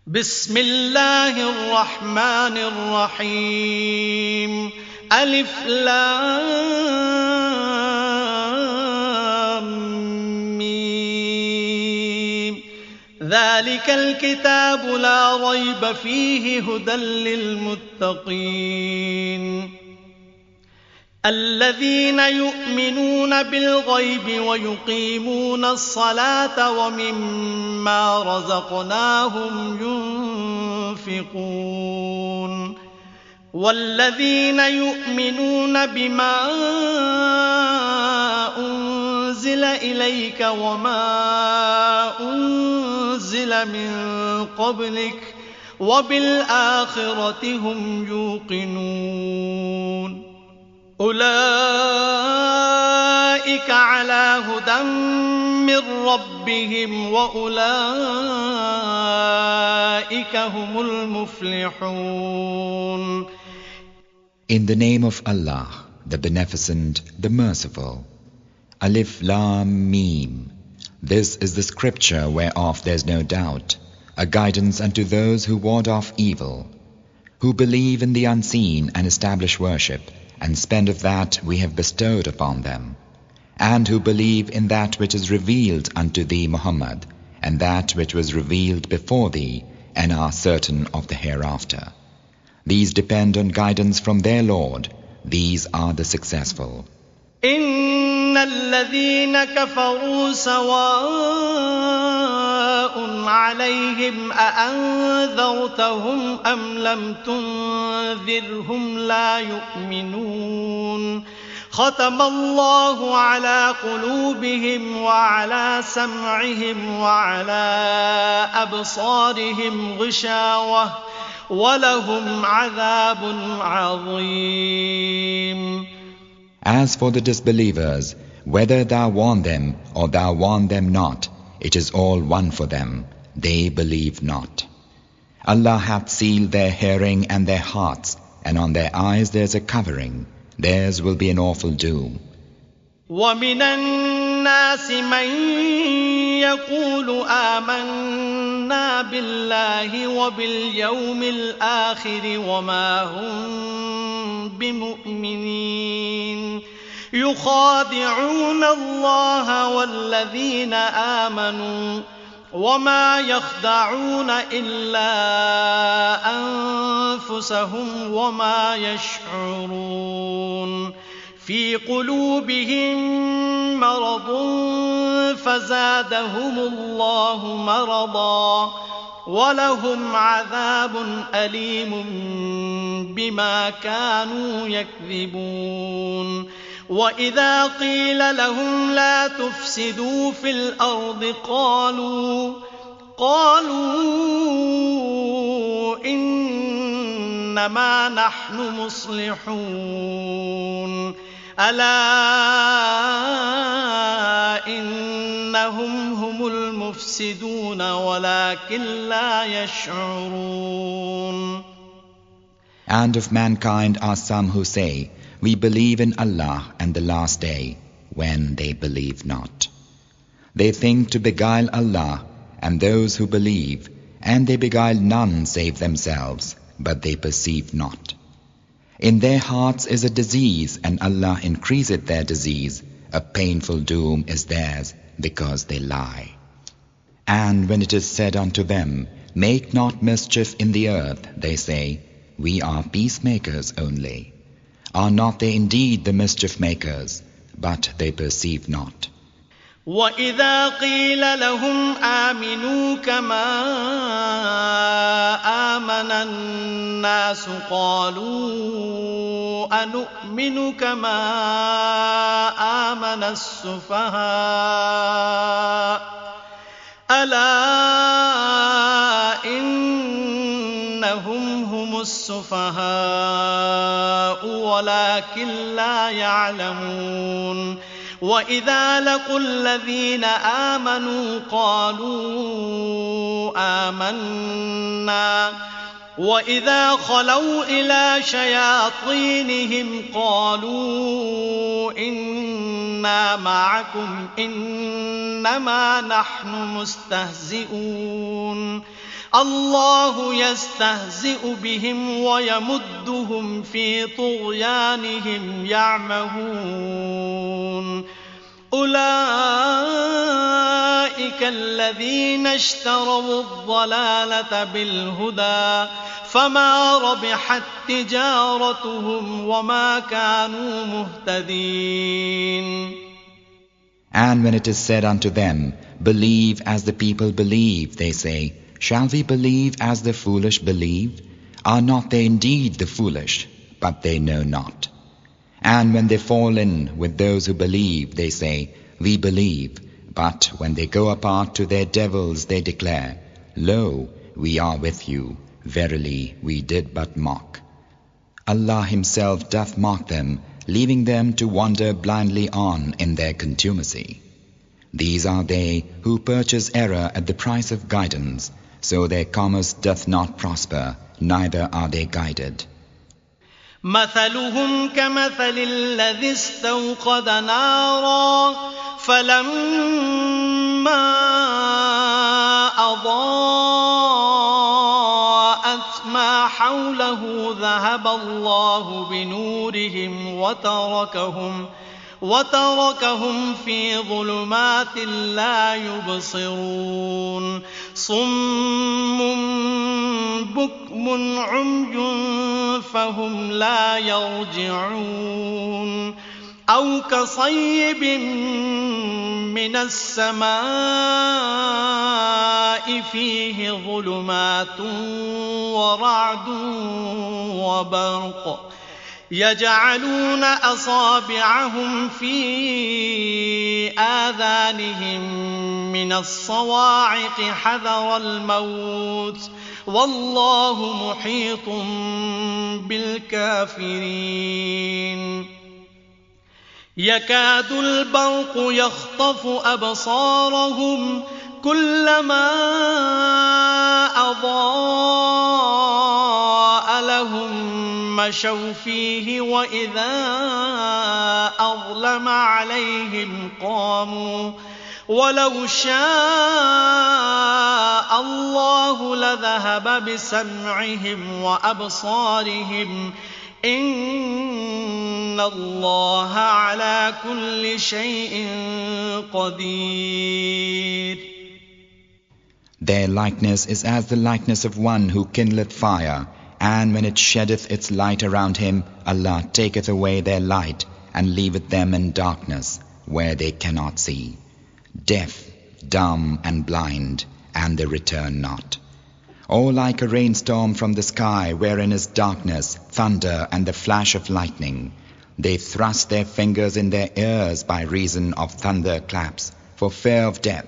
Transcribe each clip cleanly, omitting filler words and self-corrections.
بسم الله الرحمن الرحيم ألف لام ميم ذلك الكتاب لا ريب فيه هدى للمتقين الذين يؤمنون بالغيب ويقيمون الصلاة ومما رزقناهم ينفقون والذين يؤمنون بما أنزل إليك وما أنزل من قبلك وبالآخرة هم يوقنون أولئك على هدى من ربهم وأولئك هم المفلحون. In the name of Allah, the Beneficent, the Merciful. Alif Lam Mim. This is the scripture whereof there is no doubt, a guidance unto those who ward off evil, who believe in the unseen and establish worship, and spend of that we have bestowed upon them, and who believe in that which is revealed unto thee, Muhammad, and that which was revealed before thee, and are certain of the hereafter. These depend on guidance from their Lord. These are the successful. إن الذين كفروا سواء عليهم أأنذرتهم أم لم تنذرهم لا يؤمنون ختم الله على قلوبهم وعلى سمعهم وعلى أبصارهم غشاوة ولهم عذاب عظيم. As for the disbelievers, whether thou warn them or thou warn them not, it is all one for them. They believe not. Allah hath sealed their hearing and their hearts, and on their eyes there is a covering. Theirs will be an awful doom. وَمِنَ النَّاسِ مَن يَقُولُ آمَنَّا بِاللَّهِ وَبِالْيَوْمِ الْآخِرِ وَمَا هُم بِمُؤْمِنِينَ يُخَادِعُونَ اللَّهَ وَالَّذِينَ آمَنُوا وَمَا يَخْدَعُونَ إِلَّا أَنفُسَهُمْ وَمَا يَشْعُرُونَ في قلوبهم مرض فزادهم الله مرضا ولهم عذاب أليم بما كانوا يكذبون. وإذا قيل لهم لا تفسدوا في الأرض قالوا إنما نحن مصلحون ألا إنهم هم المفسدون ولكن لا يشعرون. And of mankind are some who say, we believe in Allah and the last day, when they believe not. They think to beguile Allah and those who believe, and they beguile none save themselves, but they perceive not. In their hearts is a disease, and Allah increaseth their disease. A painful doom is theirs, because they lie. And when it is said unto them, make not mischief in the earth, they say, we are peacemakers only. Are not they indeed the mischief makers? But they perceive not. وَإِذَا قِيلَ لَهُمْ آمِنُوا كَمَا آمَنَ النَّاسُ قَالُوا أَنُؤْمِنُ كَمَا آمَنَ السُّفَهَاءُ أَلَا إِنَّهُمْ هُمُ السُّفَهَاءُ وَلَكِنْ لَا يَعْلَمُونَ. وَإِذَا لَقُوا الَّذِينَ آمَنُوا قَالُوا آمَنَّا وَإِذَا خَلَوْا إِلَى شَيَاطِينِهِمْ قَالُوا إِنَّا مَعَكُمْ إِنَّمَا نَحْنُ مُسْتَهْزِئُونَ الله يستهزئ بهم ويمدهم في طغيانهم يعمهون أولئك الذين اشتروا الضلالة بالهدى فما ربحت تجارتهم وما كانوا مهتدين. And when it is said unto them, believe as the people believe, they say, shall we believe as the foolish believe? Are not they indeed the foolish, but they know not? And when they fall in with those who believe, they say, we believe. But when they go apart to their devils, they declare, lo, we are with you. Verily, we did but mock. Allah Himself doth mock them, leaving them to wander blindly on in their contumacy. These are they who purchase error at the price of guidance, so their commerce doth not prosper, neither are they guided. مثلهم كمثل الذي استوقد نارا فلما أضاءت ما حوله ذهب الله بنورهم وتركهم في ظلمات لا يبصرون صم بكم عمي فهم لا يرجعون أو كصيب من السماء فيه ظلمات ورعد وبرق يجعلون أصابعهم في آذانهم من الصواعق حذر الموت والله محيط بالكافرين يكاد البرق يخطف أبصارهم كلما أضاء لهم مشوا فيه وإذا أظلم عليهم قاموا ولو شاء الله لذهب بسمعهم وأبصارهم إن الله على كل شيء قدير. Their likeness is as the likeness of one who kindleth fire, and when it sheddeth its light around him, Allah taketh away their light, and leaveth them in darkness, where they cannot see, deaf, dumb, and blind, and they return not. Or like a rainstorm from the sky, wherein is darkness, thunder, and the flash of lightning. They thrust their fingers in their ears by reason of thunder claps, for fear of death.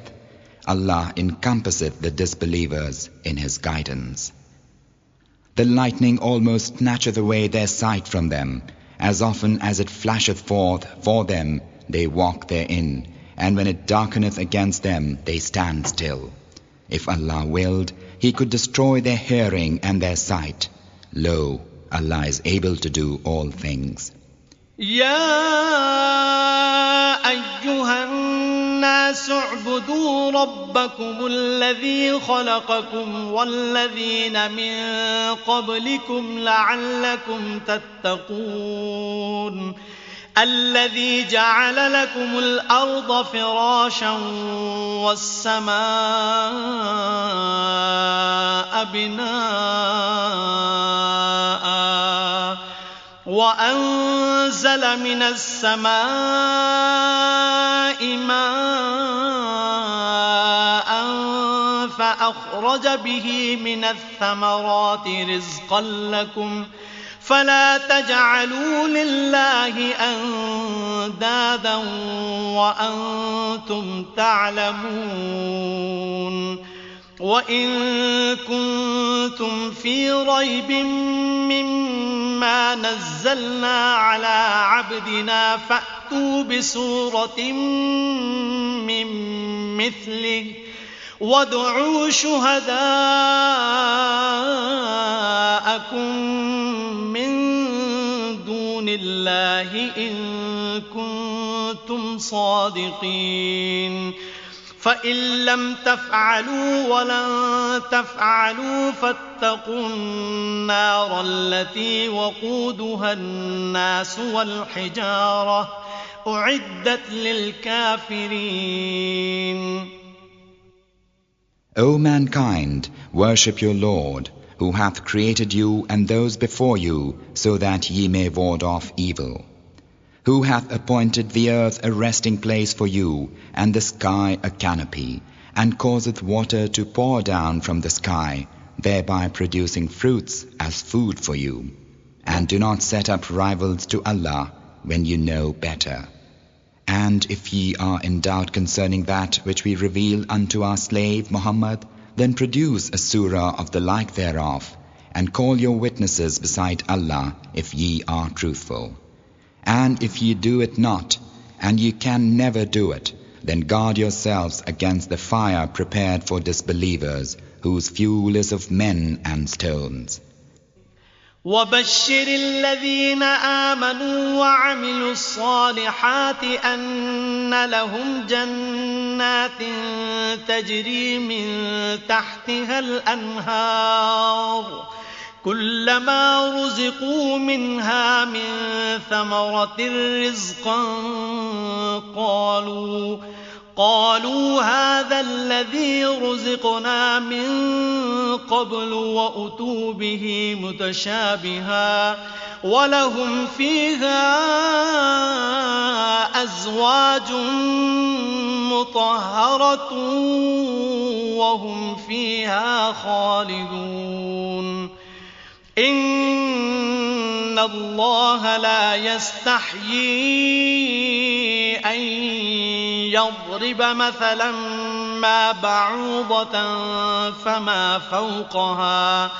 Allah encompasseth the disbelievers in His guidance. The lightning almost snatcheth away their sight from them. As often as it flasheth forth for them, they walk therein, and when it darkeneth against them, they stand still. If Allah willed, He could destroy their hearing and their sight. Lo, Allah is able to do all things. يا أيها الناس اعبدوا ربكم الذي خلقكم والذين من قبلكم لعلكم تتقون الذي جعل لكم الأرض فراشا والسماء بناءً وأنزل من السماء ماء فأخرج به من الثمرات رزقا لكم فلا تجعلوا لله أندادا وأنتم تعلمون وإن كنتم في ريب مما نزلنا على عبدنا فأتوا بسورة من مثله وادعوا شهداءكم من دون الله إن كنتم صادقين فإن لم تفعلوا ولن تفعلوا فاتقوا النار التي وقودها الناس والحجارة أعدت للكافرين. O mankind, worship your Lord, who hath created you and those before you, so that ye may ward off evil. Who hath appointed the earth a resting place for you, and the sky a canopy, and causeth water to pour down from the sky, thereby producing fruits as food for you. And do not set up rivals to Allah when you know better. And if ye are in doubt concerning that which we reveal unto our slave Muhammad, then produce a surah of the like thereof, and call your witnesses beside Allah if ye are truthful. And if ye do it not, and ye can never do it, then guard yourselves against the fire prepared for disbelievers, whose fuel is of men and stones. وبشر الذين آمنوا وعملوا الصالحات أن لهم جنات تجري من تحتها الأنهار كلما رزقوا منها من ثمرة رزقا قالوا هذا الذي رزقنا من قبل وأتوا به متشابها ولهم فيها أزواج مطهرة وهم فيها خالدون. إن الله لا يستحيي أن يضرب مثلا ما بعوضة فما فوقها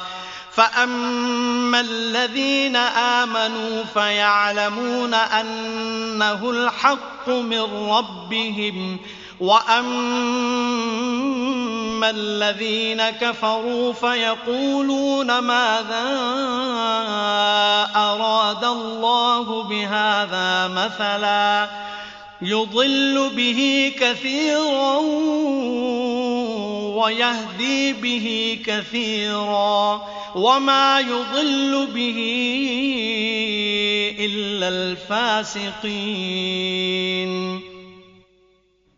فأما الذين آمنوا فيعلمون أنه الحق من ربهم وأما الذين كفروا فيقولون ماذا أراد الله بهذا مثلا يضل به كثيرا ويهدي به كثيرا وما يضل به إلا الفاسقين.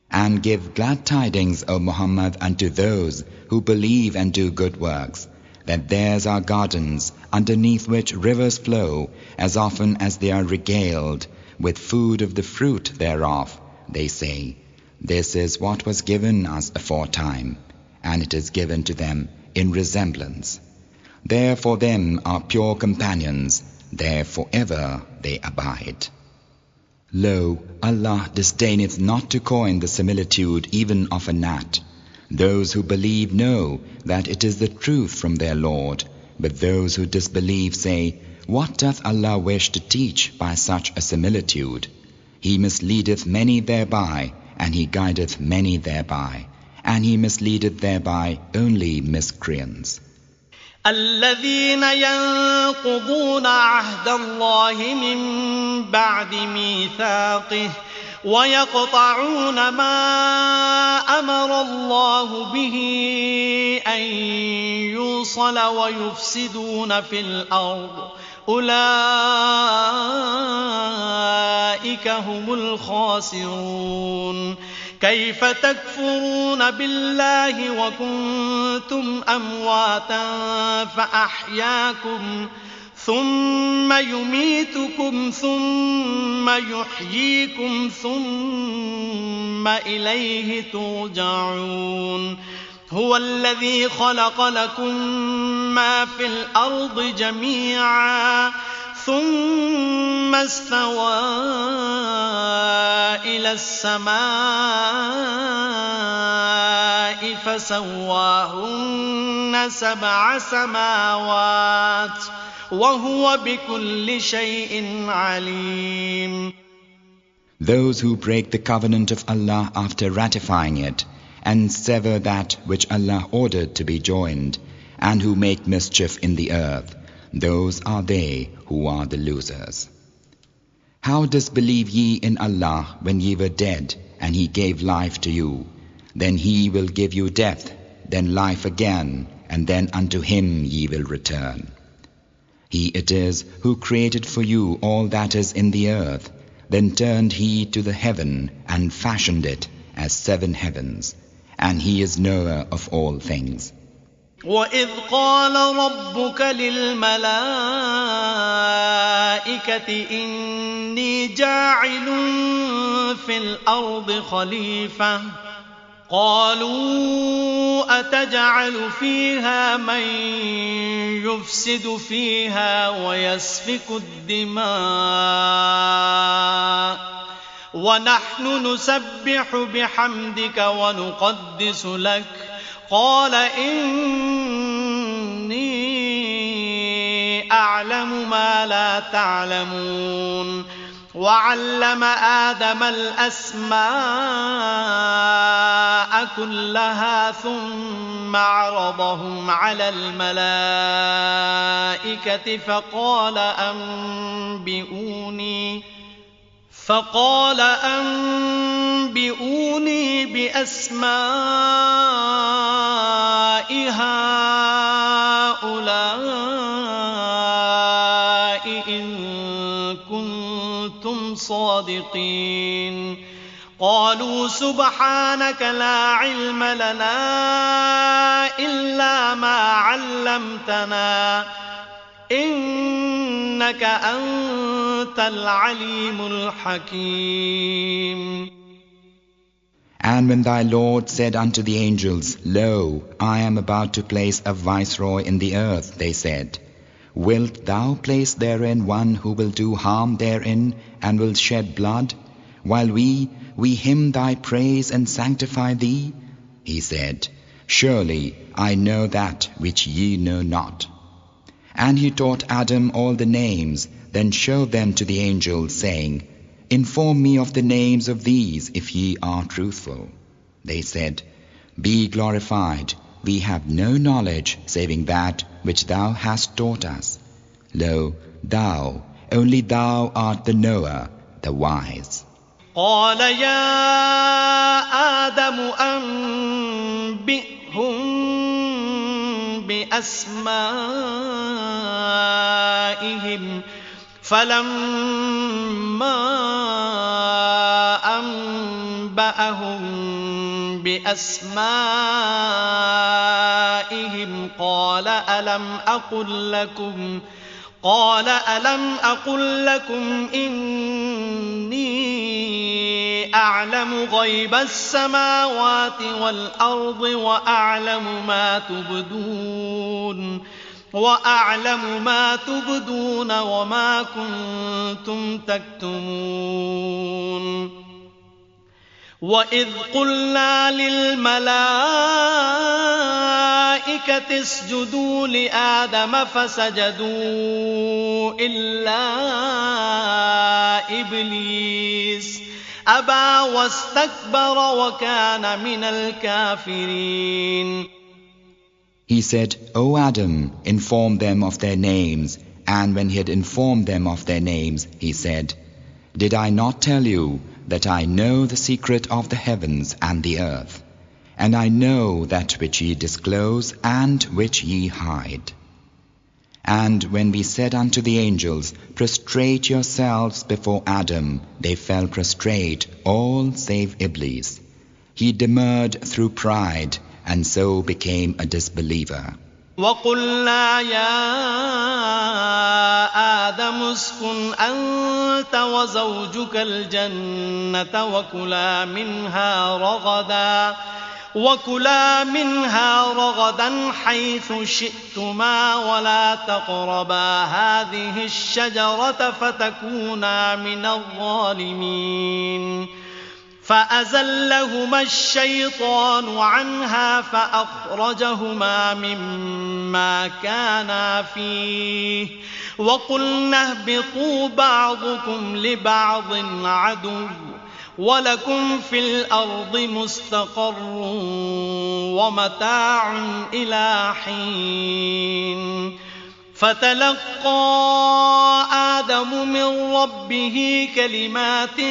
And give glad tidings, O Muhammad, unto those who believe and do good works, that theirs are gardens, underneath which rivers flow, as often as they are regaled with food of the fruit thereof. They say, this is what was given us aforetime, and it is given to them in resemblance. There for them are pure companions, there forever they abide. Lo, Allah disdaineth not to coin the similitude even of a gnat. Those who believe know that it is the truth from their Lord, but those who disbelieve say, what doth Allah wish to teach by such a similitude? He misleadeth many thereby, and He guideth many thereby, and He misleadeth thereby only miscreants. الذين ينقضون عهد الله من بعد ميثاقه ويقطعون ما أمر الله به أن يوصل ويفسدون في الأرض أولئك هم الخاسرون. كيف تكفرون بالله وكنتم أمواتا فأحياكم ثم يميتكم ثم يحييكم ثم إليه ترجعون. هو الذي خلق لكم ما في الأرض جميعا ثم استوى إلى السماء فسواهن 7 سماوات وهو بكل شيء عليم. Those who break the covenant of Allah after ratifying it, and sever that which Allah ordered to be joined, and who make mischief in the earth, those are they who are the losers. How disbelieve ye in Allah when ye were dead, and He gave life to you? Then he will give you death, then life again, and then unto him ye will return. He it is who created for you all that is in the earth, then turned he to the heaven and fashioned it as 7 heavens, and he is knower of all things. وَإِذْ قَالَ رَبُّكَ لِلْمَلَائِكَةِ إِنِّي جَاعِلٌ فِي الْأَرْضِ خَلِيفَةً قَالُوا أَتَجْعَلُ فِيهَا مَن يُفْسِدُ فِيهَا وَيَسْفِكُ الدِّمَاءَ وَنَحْنُ نُسَبِّحُ بِحَمْدِكَ وَنُقَدِّسُ لَكَ قَالَ إِنِّي أَعْلَمُ مَا لَا تَعْلَمُونَ وَعَلَّمَ آدَمَ الْأَسْمَاءَ كُلَّهَا ثُمَّ عَرَضَهُمْ عَلَى الْمَلَائِكَةِ فقال أنبئوني بأسماء هؤلاء إن كنتم صادقين قالوا سبحانك لا علم لنا إلا ما علمتنا إنك أنت العليم الحكيم. And when thy Lord said unto the angels, Lo, I am about to place a viceroy in the earth, they said, Wilt thou place therein one who will do harm therein and will shed blood, while we hymn thy praise and sanctify thee? He said, Surely I know that which ye know not. And he taught Adam all the names, then showed them to the angels, saying, Inform me of the names of these, if ye are truthful. They said, Be glorified, we have no knowledge saving that which thou hast taught us. Lo, thou, only thou art the knower, the wise. قال يا آدم أنبئهم بأسمائهم فلما أنبأهم بأسمائهم قال ألم أقل لكم إني أعلم غيب السماوات والأرض وأعلم ما تبدون وما كنتم تكتمون وإذ قلنا للملائكة اسجدوا لآدم فسجدوا إلا إبليس أبى واستكبر وكان من الكافرين. He said, O Adam, inform them of their names. And when he had informed them of their names, he said, Did I not tell you that I know the secret of the heavens and the earth, and I know that which ye disclose and which ye hide? And when we said unto the angels, Prostrate yourselves before Adam, they fell prostrate, all save Iblis. He demurred through pride, and so became a disbeliever. وَقُلْنَا يَا آدَمُ اسْكُنْ أَنْتَ وَزَوْجُكَ الْجَنَّةَ وَكُلَا مِنْهَا رَغَدًا حَيْثُ شِئْتُمَا وَلَا تَقْرَبَا هَذِهِ الشَّجَرَةَ فَتَكُونَا مِنَ الظَّالِمِينَ فأزلهما الشيطان عنها فأخرجهما مما كانا فيه وقلنا اهبطوا بعضكم لبعض عدو ولكم في الأرض مستقر ومتاع إلى حين فتلقى آدم من ربه كلمات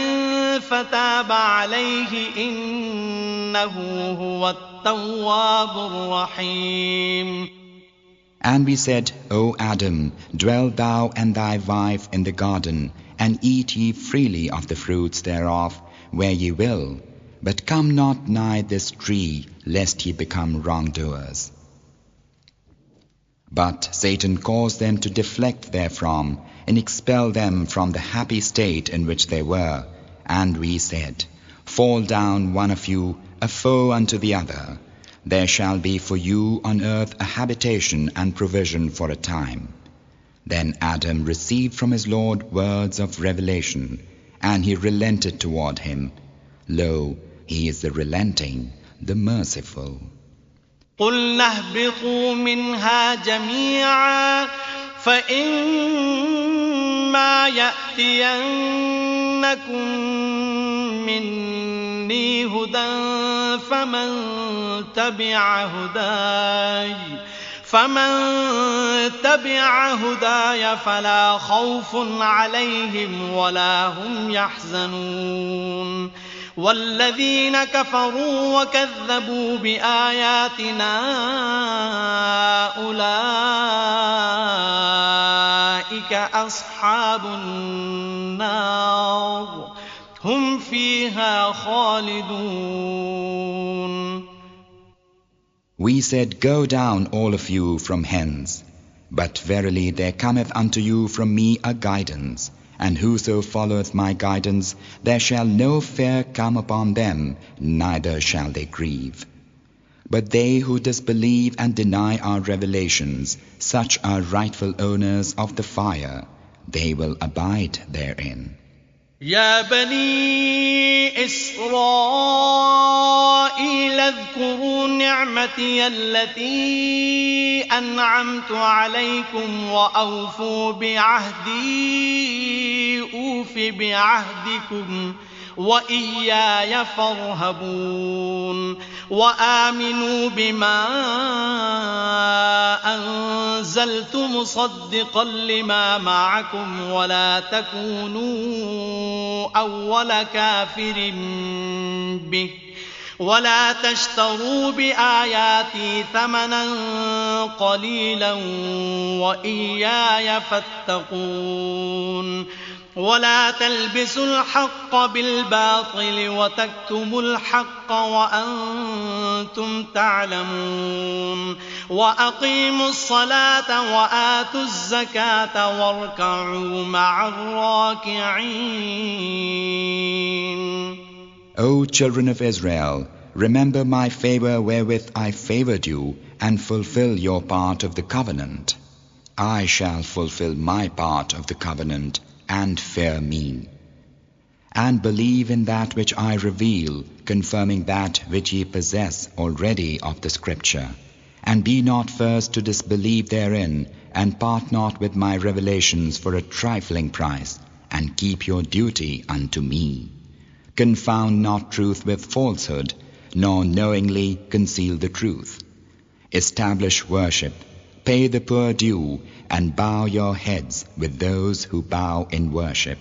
فتاب عليه إنه هو التواب الرحيم. And we said, O Adam, dwell thou and thy wife in the garden, and eat ye freely of the fruits thereof, where ye will, but come not nigh this tree, lest ye become wrongdoers. But Satan caused them to deflect therefrom, and expel them from the happy state in which they were. And we said, fall down one of you, a foe unto the other. There shall be for you on earth a habitation and provision for a time. Then Adam received from his Lord words of revelation, and he relented toward him. Lo, he is the relenting, the merciful. قُلْنَا اهْبِطُوا مِنْهَا جَمِيعًا فَإِمَّا يَأْتِيَنَّكُم مِّنِّي هُدًى فَمَن تَبِعَ هُدَايَ فَلَا خَوْفٌ عَلَيْهِمْ وَلَا هُمْ يَحْزَنُونَ وَالَّذِينَ كَفَرُوا وَكَذَّبُوا بِآيَاتِنَا أُولَئِكَ أَصْحَابُ النَّارِ هُمْ فِيهَا خَالِدُونَ. We said, go down all of you from hence. But verily there cometh unto you from me a guidance, and whoso followeth my guidance, there shall no fear come upon them, neither shall they grieve. But they who disbelieve and deny our revelations, such are rightful owners of the fire. They will abide therein. يا بني إسرائيل اذكروا نعمتي التي أنعمت عليكم وأوفوا بعهدي أوف بعهدكم وإياي فارهبون وآمنوا بما أنزلت مصدقا لما معكم ولا تكونوا أول كافر به ولا تشتروا بآياتي ثمنا قليلا وإياي فاتقون ولا تلبسوا الحق بالباطل وتكتموا الحق وأنتم تعلمون وأقيموا الصلاة وآتوا الزكاة واركعوا مع الراكعين. O children of Israel, remember my favor wherewith I favored you, and fulfill your part of the covenant. I shall fulfill my part of the covenant, and fear me. And believe in that which I reveal, confirming that which ye possess already of the Scripture. And be not first to disbelieve therein, and part not with my revelations for a trifling price, and keep your duty unto me. Confound not truth with falsehood, nor knowingly conceal the truth. Establish worship, pay the poor due, and bow your heads with those who bow in worship.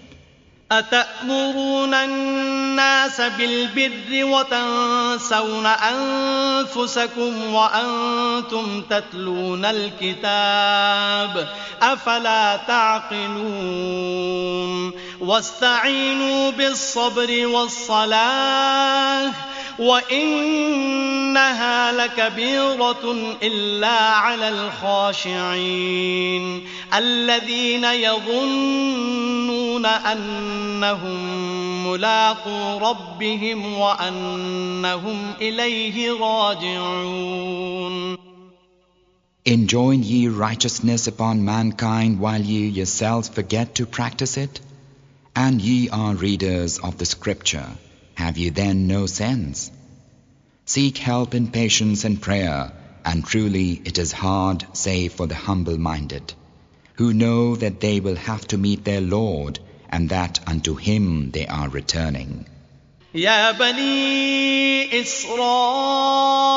أتأمرون الناس بالبر وتنسون أنفسكم وأنتم تتلون الكتاب أفلا تعقلون واستعينوا بالصبر والصلاة وإنها لكبيرة إلا على الخاشعين الذين يظنون أنهم ملاقو ربهم وأنهم إليه راجعون. Enjoin ye righteousness upon mankind while ye yourselves forget to practice it? And ye are readers of the Scripture. Have ye then no sense? Seek help in patience and prayer, and truly it is hard save for the humble-minded, who know that they will have to meet their Lord, and that unto Him they are returning. يا بني إسرائيل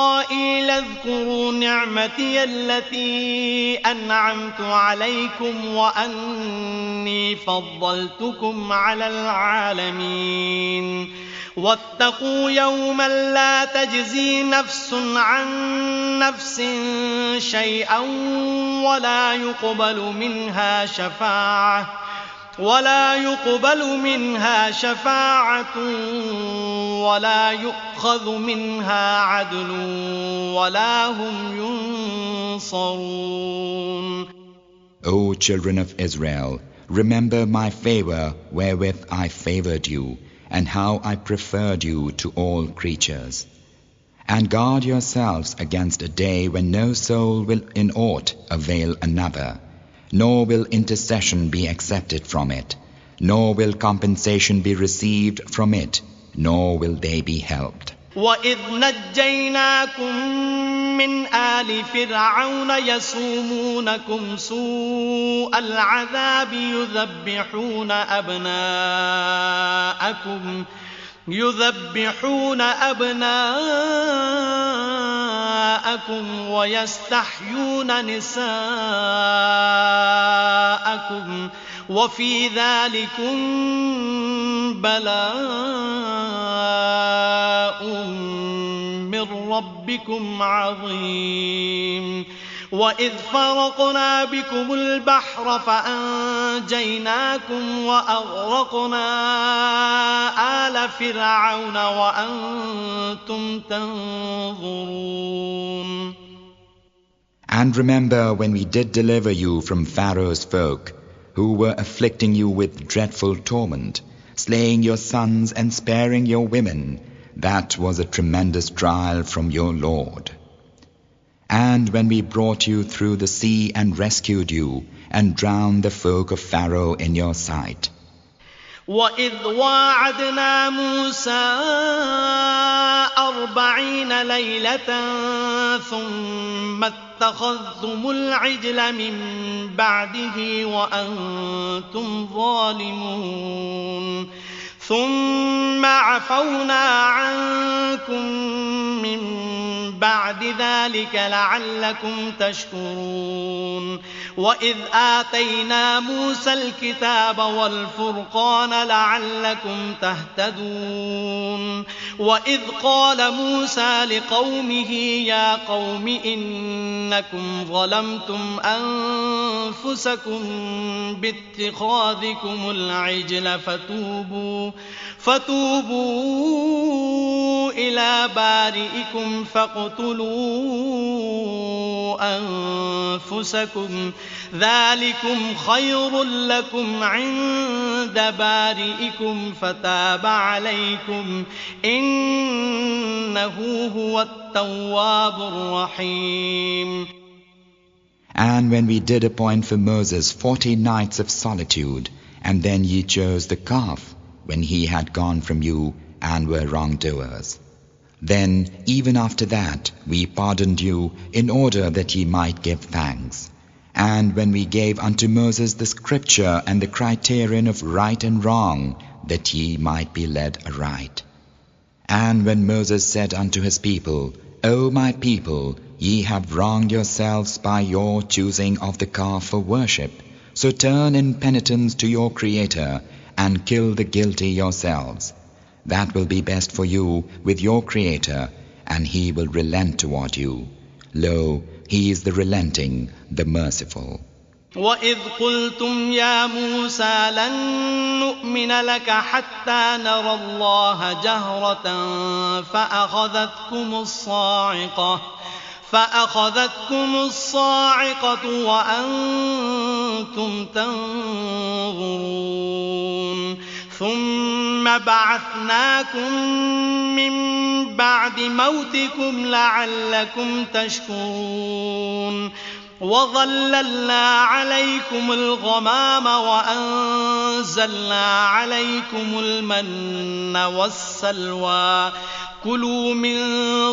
اذكروا نعمتي التي أنعمت عليكم وأني فضلتكم على العالمين واتقوا يوما لا تجزي نفس عن نفس شيئا ولا يقبل منها شفاعة ولا يؤخذ منها عدل ولا هم ينصرون. O children of Israel, remember my favor wherewith I favored you, and how I preferred you to all creatures. And guard yourselves against a day when no soul will in aught avail another, nor will intercession be accepted from it, nor will compensation be received from it, nor will they be helped. وَإِذْ نَجَّيْنَاكُمْ مِنْ آلِ فِرْعَوْنَ يَسُومُونَكُمْ سُوءَ الْعَذَابِ يُذَبِّحُونَ أَبْنَاءَكُمْ وَيَسْتَحْيُونَ نِسَاءَكُمْ وَفِي ذَلِكُمْ بَلَاءٌ مِّن رَّبِّكُمْ عَظِيمٌ. وَإِذْ فَرَقْنَا بِكُمُ الْبَحْرَ فَأَنجَيْنَاكُمْ وَأَغْرَقْنَا آلَ فِرْعَوْنَ وَأَنتُمْ تَنظُرُونَ. And remember when we did deliver you from Pharaoh's folk, who were afflicting you with dreadful torment, slaying your sons and sparing your women. That was a tremendous trial from your Lord. And when we brought you through the sea and rescued you, and drowned the folk of Pharaoh in your sight. وَإِذْ وَاعَدْنَا مُوسَىٰ 40 لَيْلَةً ثُمَّ اتَّخَذْتُمُ الْعِجْلَ مِن بَعْدِهِ وَأَنتُمْ ظَالِمُونَ ثُمَّ عَفَوْنَا عَنكُم مِّن بَعْدِ ذَلِكَ لَعَلَّكُمْ تَشْكُرُونَ. وَإِذْ آتَيْنَا مُوسَى الْكِتَابَ وَالْفُرْقَانَ لَعَلَّكُمْ تَهْتَدُونَ. وَإِذْ قَالَ مُوسَى لِقَوْمِهِ يَا قَوْمِ إِنَّكُمْ ظَلَمْتُمْ أَنفُسَكُمْ بِاتِّخَاذِكُمُ الْعِجْلَ فتوبوا إلى بارئكم فاقتلوا أنفسكم ذلكم خير لكم عند بارئكم فتاب عليكم إنه هو التواب الرحيم. And when we did appoint for Moses 40 nights of solitude, and then ye chose the calf, when he had gone from you and were wrongdoers. Then, even after that, we pardoned you in order that ye might give thanks. And when we gave unto Moses the scripture and the criterion of right and wrong, that ye might be led aright. And when Moses said unto his people, O my people, ye have wronged yourselves by your choosing of the calf for worship, so turn in penitence to your Creator, and kill the guilty yourselves. That will be best for you with your Creator, and He will relent toward you. Lo, He is the relenting, the merciful. وَإِذْ قُلْتُمْ يَا مُوسَى لَن نُّؤْمِنَ لَكَ حَتَّىٰ نَرَى اللَّهَ جَهْرَةً فأخذتكم الصاعقة وأنتم تنظرون ثم بعثناكم من بعد موتكم لعلكم تشكرون وظللنا عليكم الغمام وأنزلنا عليكم المن والسلوى كلوا من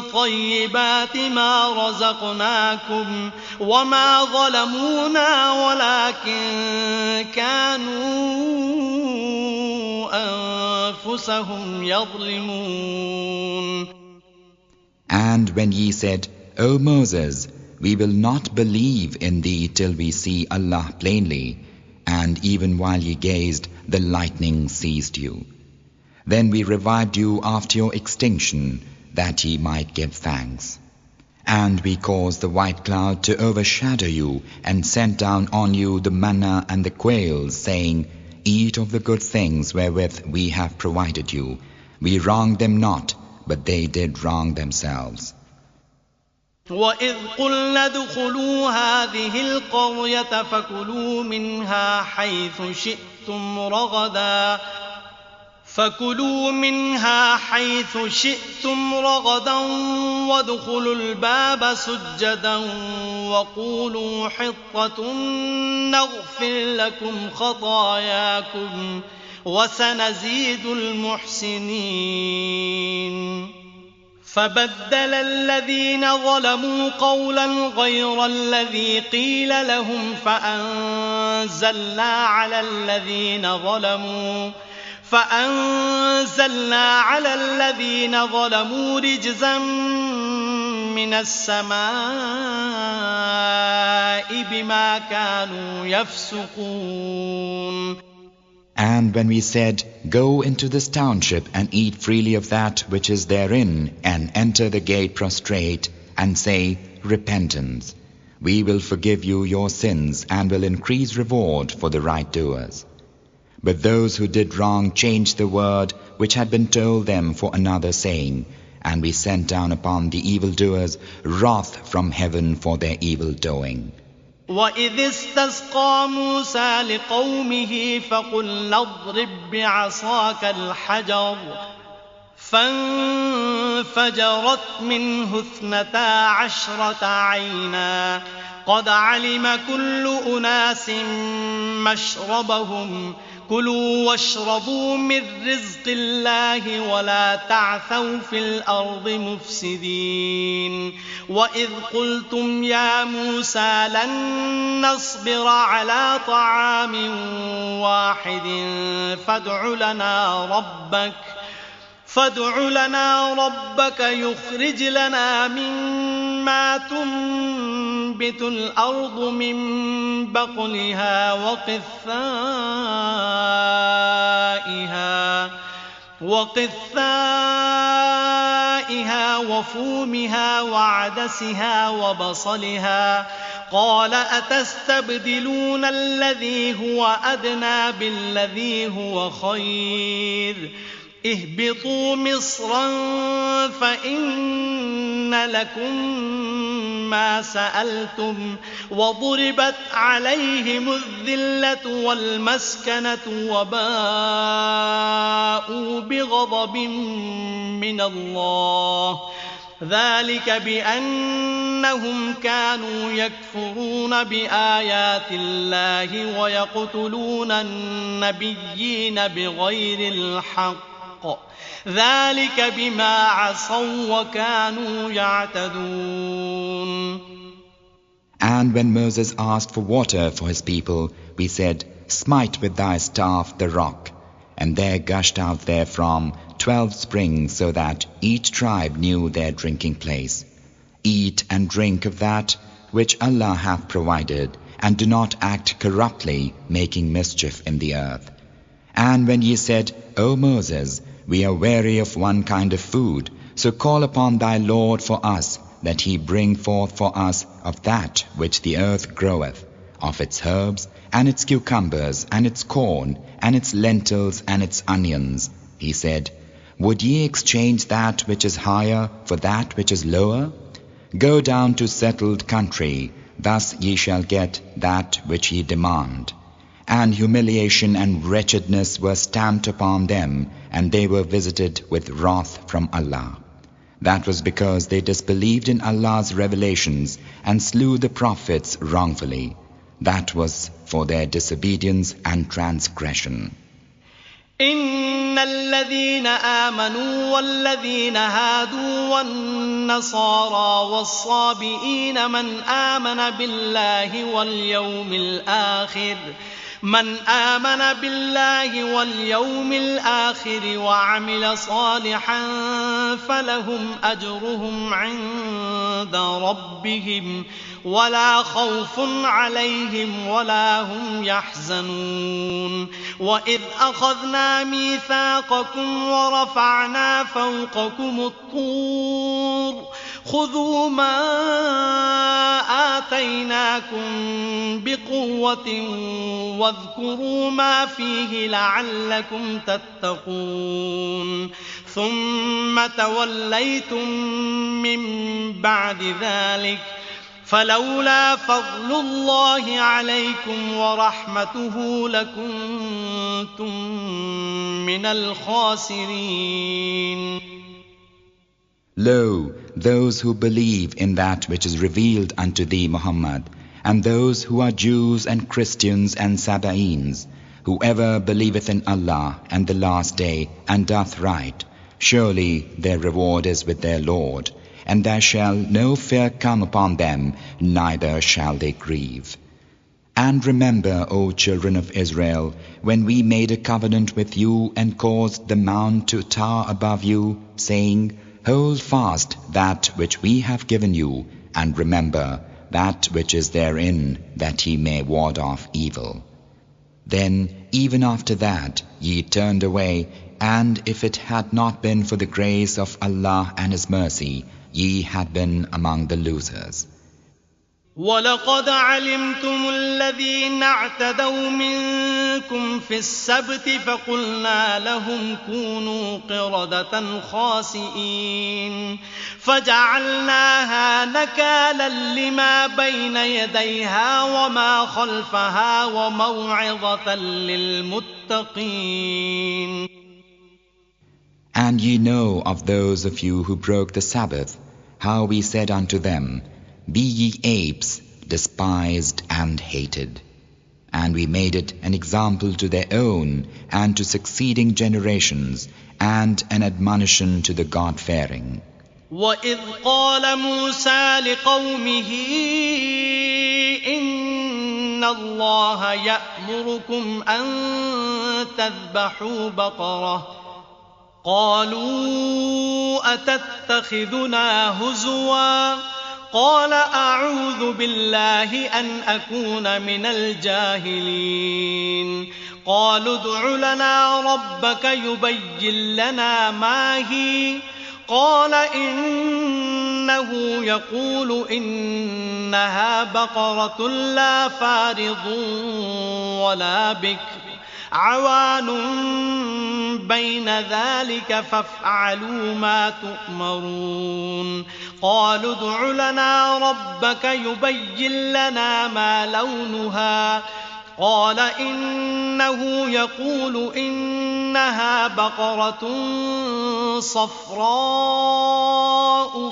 طيبات ما رزقناكم وما ظلمونا ولكن كانوا أنفسهم يظلمون. And when ye said, O Moses, we will not believe in thee till we see Allah plainly, and even while ye gazed, the lightning seized you. Then we revived you after your extinction, that ye might give thanks. And we caused the white cloud to overshadow you, and sent down on you the manna and the quails, saying, Eat of the good things wherewith we have provided you. We wronged them not, but they did wrong themselves. وَإِذْ قُلْنَا ادْخُلُوا هَٰذِهِ الْقَرْيَةَ فَكُلُوا منها حيث شئتم رغدا وادخلوا الباب سجدا وقولوا حطة نغفر لكم خطاياكم وسنزيد المحسنين. فبدل الذين ظلموا قولا غير الذي قيل لهم فأنزلنا على الذين ظلموا رجزا من السماء بما كانوا يفسقون. And when we said, Go into this township and eat freely of that which is therein, and enter the gate prostrate, and say, Repentance, we will forgive you your sins and will increase reward for the right doers. But those who did wrong changed the word which had been told them for another, saying, and we sent down upon the evildoers wrath from heaven for their evil doing. وَإِذِ اسْتَسْقَىٰ مُوسَىٰ لِقَوْمِهِ فَقُلْنَا اضْرِب بِّعَصَاكَ الْحَجَرَ فانفجرت منه 12 عينا قد علم كل أناس مشربهم كلوا واشربوا من رزق الله ولا تعثوا في الأرض مفسدين وإذ قلتم يا موسى لن نصبر على طعام واحد فادع لنا ربك يخرج لنا مما تنبت الأرض من بقلها وقثائها وفومها وعدسها وبصلها قال أتستبدلون الذي هو أدنى بالذي هو خير اهبطوا مصرا فإن لكم ما سألتم وضربت عليهم الذلة والمسكنة وباءوا بغضب من الله ذلك بأنهم كانوا يكفرون بآيات الله ويقتلون النبيين بغير الحق ذلك بما عصوا وكانوا يعتدون. And when Moses asked for water for his people, we said, Smite with thy staff the rock, and there gushed out therefrom 12 springs, so that each tribe knew their drinking place. Eat and drink of that which Allah hath provided, and do not act corruptly, making mischief in the earth. And when ye said, O Moses, we are weary of one kind of food, so call upon thy Lord for us, that he bring forth for us of that which the earth groweth, of its herbs, and its cucumbers, and its corn, and its lentils, and its onions. He said, Would ye exchange that which is higher for that which is lower? Go down to settled country, thus ye shall get that which ye demand. And humiliation and wretchedness were stamped upon them, and they were visited with wrath from Allah. That was because they disbelieved in Allah's revelations and slew the prophets wrongfully. That was for their disobedience and transgression. إن الذين آمنوا والذين هادوا والنصارى والصابئين من آمن بالله واليوم الآخر وعمل صالحا فلهم أجرهم عند ربهم ولا خوف عليهم ولا هم يحزنون وإذ أخذنا ميثاقكم ورفعنا فوقكم الطور خذوا ما آتيناكم بقوة واذكروا ما فيه لعلكم تتقون ثم توليتم من بعد ذلك فلولا فضل الله عليكم ورحمته لكنتم من الخاسرين. Lo, those who believe in that which is revealed unto thee, Muhammad, and those who are Jews and Christians and Sabaeans, whoever believeth in Allah and the last day and doth right, surely their reward is with their Lord, and there shall no fear come upon them, neither shall they grieve. And remember, O children of Israel, when we made a covenant with you and caused the mount to tower above you, saying, Hold fast that which we have given you, and remember that which is therein, that ye may ward off evil. Then, even after that, ye turned away, and if it had not been for the grace of Allah and His mercy, ye had been among the losers. وَلَقَدْ عَلِمْتُمُ الَّذِينَ اعْتَدَوْا مِنكُمْ فِي السَّبْتِ فَقُلْنَا لَهُمْ كُونُوا قِرَدَةً خَاسِئِينَ فَجَعَلْنَاهَا نَكَالًا لِمَا بَيْنَ يَدَيْهَا وَمَا خَلْفَهَا وَمَوْعِظَةً لِلْمُتَّقِينَ. And ye know of those of you who broke the Sabbath, how we said unto them, Be ye apes, despised and hated. And we made it an example to their own and to succeeding generations, and an admonition to the God-fearing. وَإِذْ قَالَ مُوسَى لِقَوْمِهِ إِنَّ اللَّهَ يَأْمُرُكُمْ أَن تَذْبَحُوا بَقَرَةً قالوا أتتخذنا هزوا قال أعوذ بالله أن أكون من الجاهلين قالوا ادع لنا ربك يبين لنا ما هي قال إنه يقول إنها بقرة لا فارض ولا بكر عوان بين ذلك فافعلوا ما تؤمرون قالوا ادع لنا ربك يبين لنا ما لونها قال إنه يقول إنها بقرة صفراء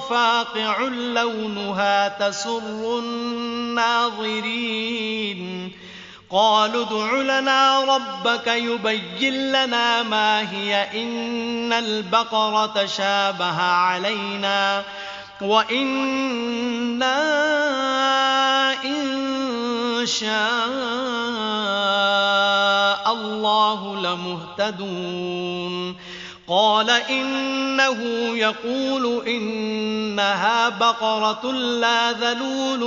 فاقع لونها تسر الناظرين قالوا ادع لنا ربك يبين لنا ما هي إن البقرة شابه علينا وإنا إن شاء الله لمهتدون قال إنه يقول إنها بقرة لا ذلول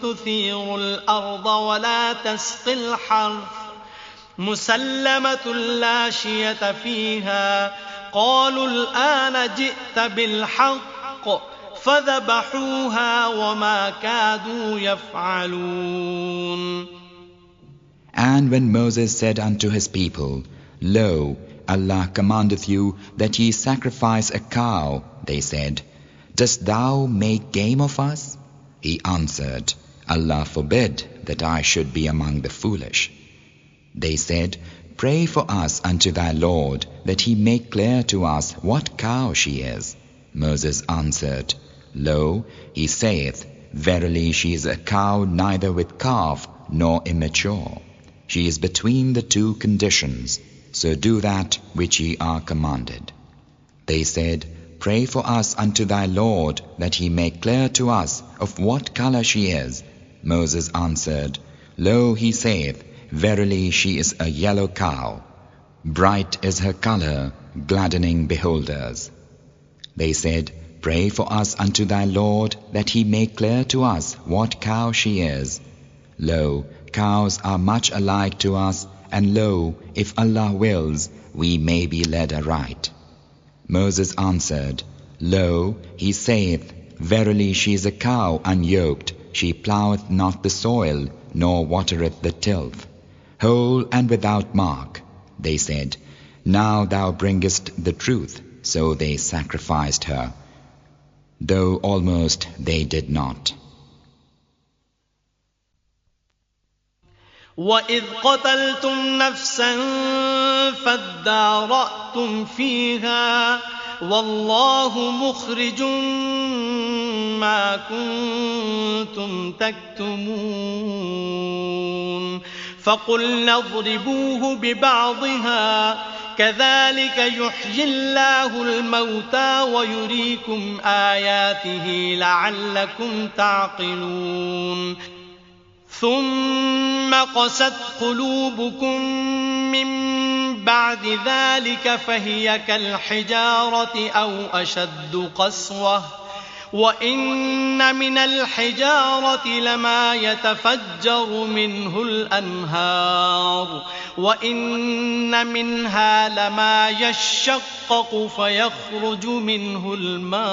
تثير الأرض ولا تسقي الحرث مسلمة لا شية فيها قالوا الآن جئت بالحق فذبحوها وما كادوا يفعلون. And when Moses said unto his people, Lo, Allah commandeth you that ye sacrifice a cow, they said, Dost thou make game of us? He answered, Allah forbid that I should be among the foolish. They said, Pray for us unto thy Lord, that he make clear to us what cow she is. Moses answered, Lo, he saith, Verily she is a cow neither with calf nor immature. She is between the two conditions. so do that which ye are commanded. They said, Pray for us unto thy Lord, that he make clear to us of what color she is. Moses answered, Lo, he saith, Verily she is a yellow cow. Bright is her color, gladdening beholders. They said, Pray for us unto thy Lord, that he make clear to us what cow she is. Lo, cows are much alike to us, and lo, if Allah wills, we may be led aright. Moses answered, Lo, he saith, Verily she is a cow unyoked, she ploweth not the soil, nor watereth the tilth, whole and without mark. They said, Now thou bringest the truth. So they sacrificed her, though almost they did not. وَإِذْ قَتَلْتُمْ نَفْسًا فَادَّارَأْتُمْ فِيهَا وَاللَّهُ مُخْرِجٌ مَا كُنْتُمْ تَكْتُمُونَ فَقُلْنَا اضْرِبُوهُ بِبَعْضِهَا كَذَلِكَ يُحْيِي اللَّهُ الْمَوْتَى وَيُرِيكُمْ آيَاتِهِ لَعَلَّكُمْ تَعْقِلُونَ ثُمَّ قَسَتْ قُلُوبُكُمْ مِنْ بَعْدِ ذَلِكَ فَهِيَ كَالْحِجَارَةِ أَوْ أَشَدُّ قَسْوَةً وَإِنَّ مِنَ الْحِجَارَةِ لَمَا يَتَفَجَّرُ مِنْهُ الْأَنْهَارُ وَإِنَّ مِنْهَا لَمَا يَشَّقَّقُ فَيَخْرُجُ مِنْهُ الْمَاءُ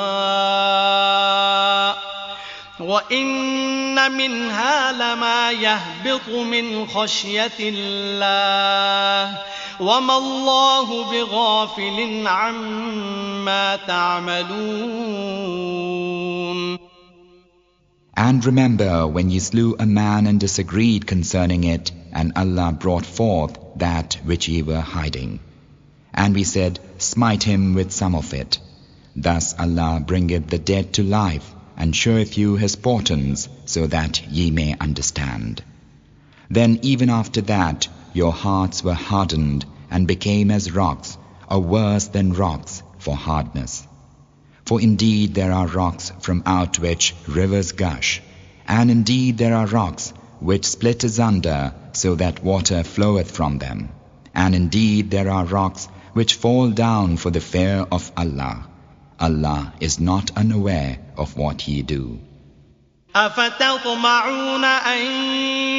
وَإِنَّ مِنْهَا لَمَا يَهْبِطُ مِنْ خَشْيَةِ اللَّهِ وَمَا اللَّهُ بِغَافِلٍ عَمَّا تَعْمَلُونَ. And remember when ye slew a man and disagreed concerning it, and Allah brought forth that which ye were hiding. And we said, Smite him with some of it. Thus Allah bringeth the dead to life, and showeth you his portents, so that ye may understand. Then even after that your hearts were hardened, and became as rocks, or worse than rocks for hardness. For indeed there are rocks from out which rivers gush, and indeed there are rocks which split asunder, so that water floweth from them. And indeed there are rocks which fall down for the fear of Allah. Allah is not unaware of what ye do. أفتطمعون أن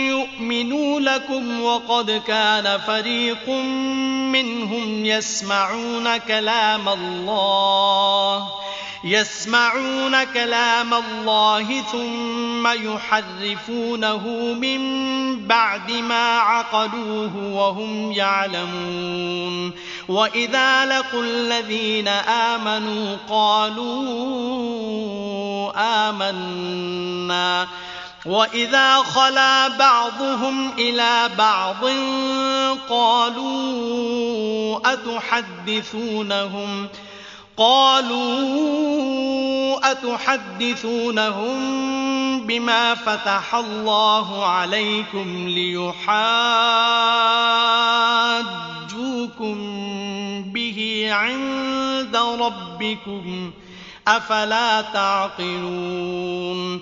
يؤمنوا لكم وقد كان فريق منهم يسمعون كلام الله ثم يحرفونه من بعد ما عقلوه وهم يعلمون وإذا لقوا الذين آمنوا قالوا آمنا وإذا خلا بعضهم إلى بعض قالوا أتحدثونهم بما فتح الله عليكم ليحاجوكم به عند ربكم أفلا تعقلون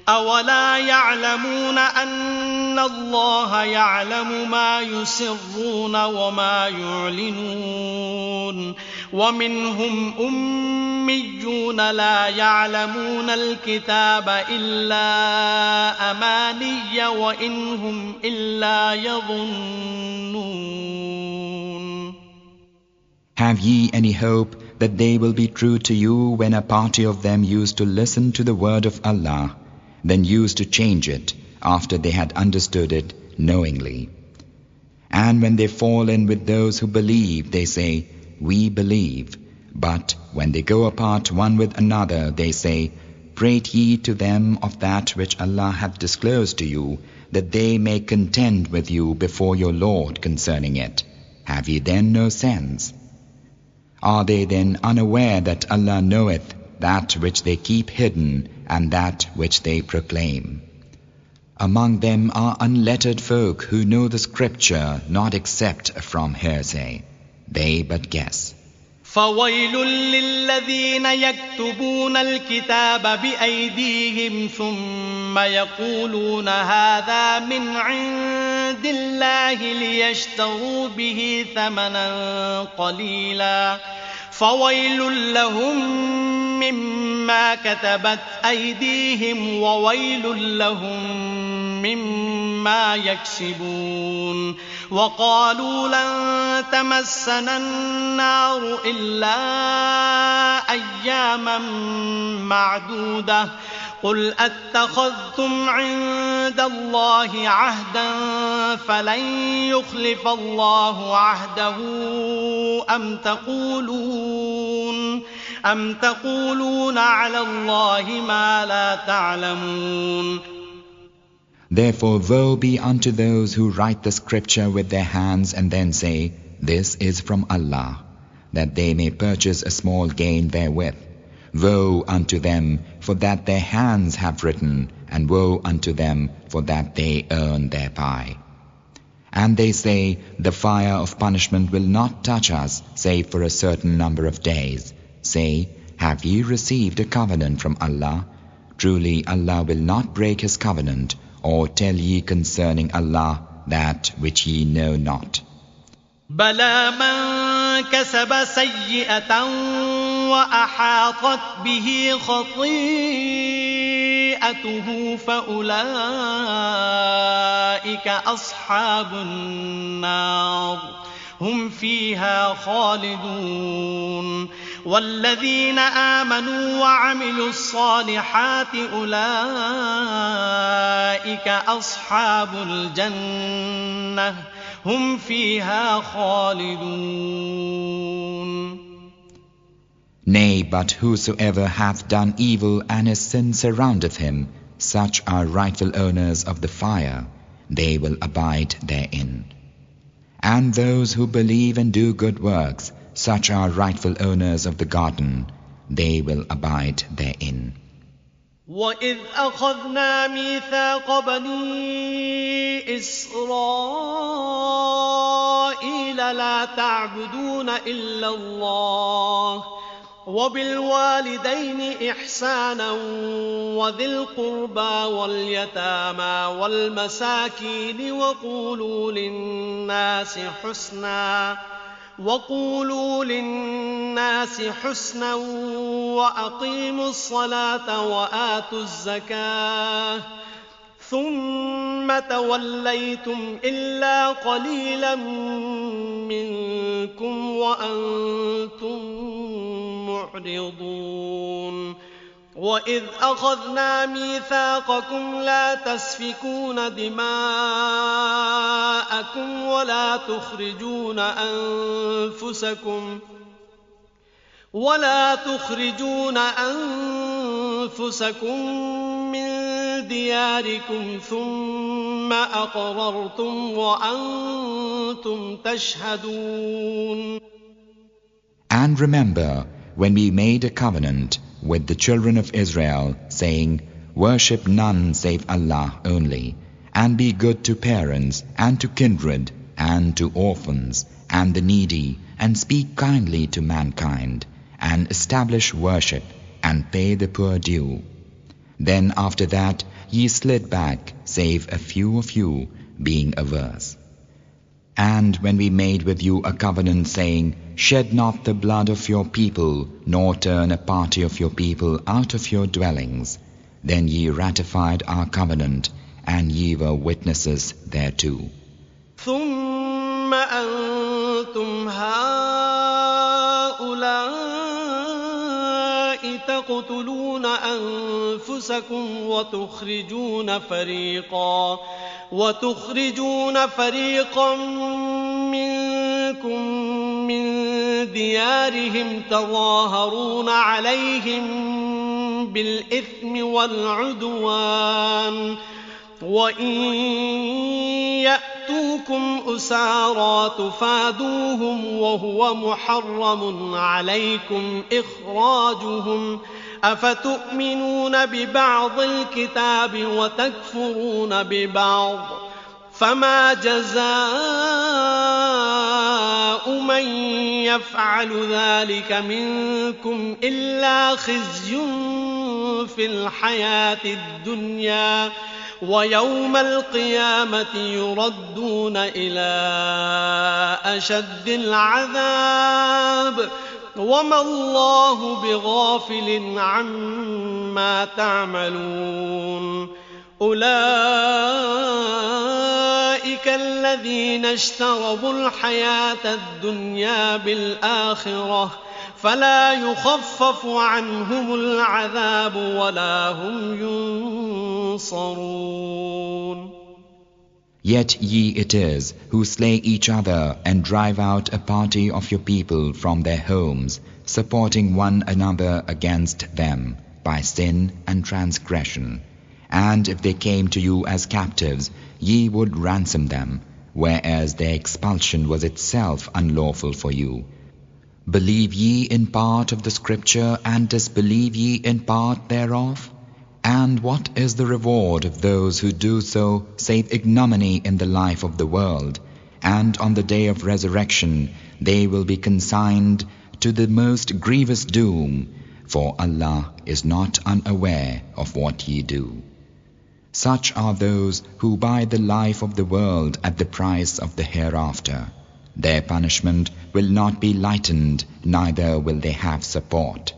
أولا يعلمون أن الله يعلم ما يسرون وما يعلنون ومنهم أميون لا يعلمون الكتاب إلا أماني وإن هم إلا يظنون. Have ye any hope that they will be true to you when a party of them used to listen to the word of Allah, then used to change it after they had understood it knowingly? And when they fall in with those who believe, they say, We believe. But when they go apart one with another, they say, Prate ye to them of that which Allah hath disclosed to you, that they may contend with you before your Lord concerning it. Have ye then no sense? Are they then unaware that Allah knoweth that which they keep hidden and that which they proclaim? Among them are unlettered folk who know the scripture not except from hearsay. they but guess. فويل للذين يكتبون الكتاب بأيديهم ثم يقولون هذا من عند الله ليشتروا به ثمنا قليلا فويل لهم مما كتبت أيديهم وويل لهم مما يكسبون وقالوا لن تمسنا النار إلا أياما معدودة قل أتخذتم عند الله عهدا فلن يخلف الله عهده أم تقولون على الله ما لا تعلمون. Therefore woe be unto those who write the scripture with their hands and then say, This is from Allah, that they may purchase a small gain therewith. Woe unto them, for that their hands have written, and woe unto them, for that they earn thereby. And they say, The fire of punishment will not touch us, save for a certain number of days. Say, Have ye received a covenant from Allah? Truly Allah will not break His covenant, or tell ye concerning Allah that which ye know not. بلى من كسب سيئة وأحاطت به خطيئته فأولئك أصحاب النار هم فيها خالدون والذين آمنوا وعملوا الصالحات أولئك أصحاب الجنة هم فيها خالدون. Nay, but whosoever hath done evil and his sin surroundeth him, such are rightful owners of the fire, they will abide therein. And those who believe and do good works, such are rightful owners of the garden, they will abide therein. وَإِذْ أَخَذْنَا مِيثَاقَ بَنِي إِسْرَائِيلَ لَا تَعْبُدُونَ إِلَّا اللَّهَ وَبِالْوَالِدَيْنِ إِحْسَانًا وَذِي الْقُرْبَى وَالْيَتَامَى وَالْمَسَاكِينِ وقولوا للناس حسنا وأقيموا الصلاة وآتوا الزكاة ثم توليتم إلا قليلا منكم وأنتم معرضون. وإذ أخذنا ميثاقكم لا تسفكون دماءكم ولا تخرجون أنفسكم من دياركم ثم أقررتم وأنتم تشهدون. And remember when we made a covenant with the children of Israel, saying, Worship none save Allah only, and be good to parents, and to kindred, and to orphans, and the needy, and speak kindly to mankind, and establish worship, and pay the poor due. Then after that ye slid back, save a few of you, being averse. And when we made with you a covenant, saying, Shed not the blood of your people, nor turn a party of your people out of your dwellings, then ye ratified our covenant, and ye were witnesses thereto. ثم أنتم هؤلاء تقتلون أنفسكم وتخرجون فريقا منكم من ديارهم تظاهرون عليهم بالإثم والعدوان وإن يأتوكم أسارى تفادوهم وهو محرم عليكم إخراجهم أفتؤمنون ببعض الكتاب وتكفرون ببعض فما جزاء جزاء من يفعل ذلك منكم إلا خزي في الحياة الدنيا ويوم القيامة يردون إلى أشد العذاب وما الله بغافل عما تعملون أولئك الذين اشتروا الحياة الدنيا بالآخرة فلا يخفف عنهم العذاب ولا هم ينصرون. Yet ye it is who slay each other and drive out a party of your people from their homes, supporting one another against them by sin and transgression. And if they came to you as captives, ye would ransom them, whereas their expulsion was itself unlawful for you. Believe ye in part of the scripture and disbelieve ye in part thereof? And what is the reward of those who do so save ignominy in the life of the world, and on the day of resurrection they will be consigned to the most grievous doom, for Allah is not unaware of what ye do. Such are those who buy the life of the world at the price of the hereafter. Their punishment will not be lightened, neither will they have support.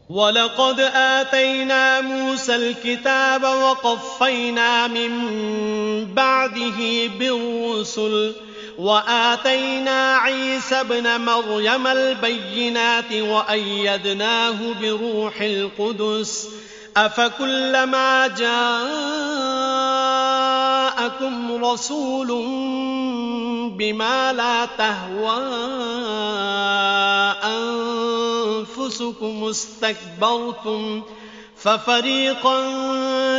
وَلَقَدْ آتَيْنَا مُوسَى الْكِتَابَ وَقَفَّيْنَا مِن بَعْدِهِ بِالرُّسُلِ وَآتَيْنَا عِيسَى ابْنَ مَرْيَمَ الْبَيِّنَاتِ وَأَيَّدْنَاهُ بِرُوحِ الْقُدُسِ أَفَكُلَّمَا جَاءَكُمْ رَسُولٌ بِمَا لَا تَهْوَىٰ أَنفُسُكُمُ اسْتَكْبَرْتُمْ فَفَرِيقًا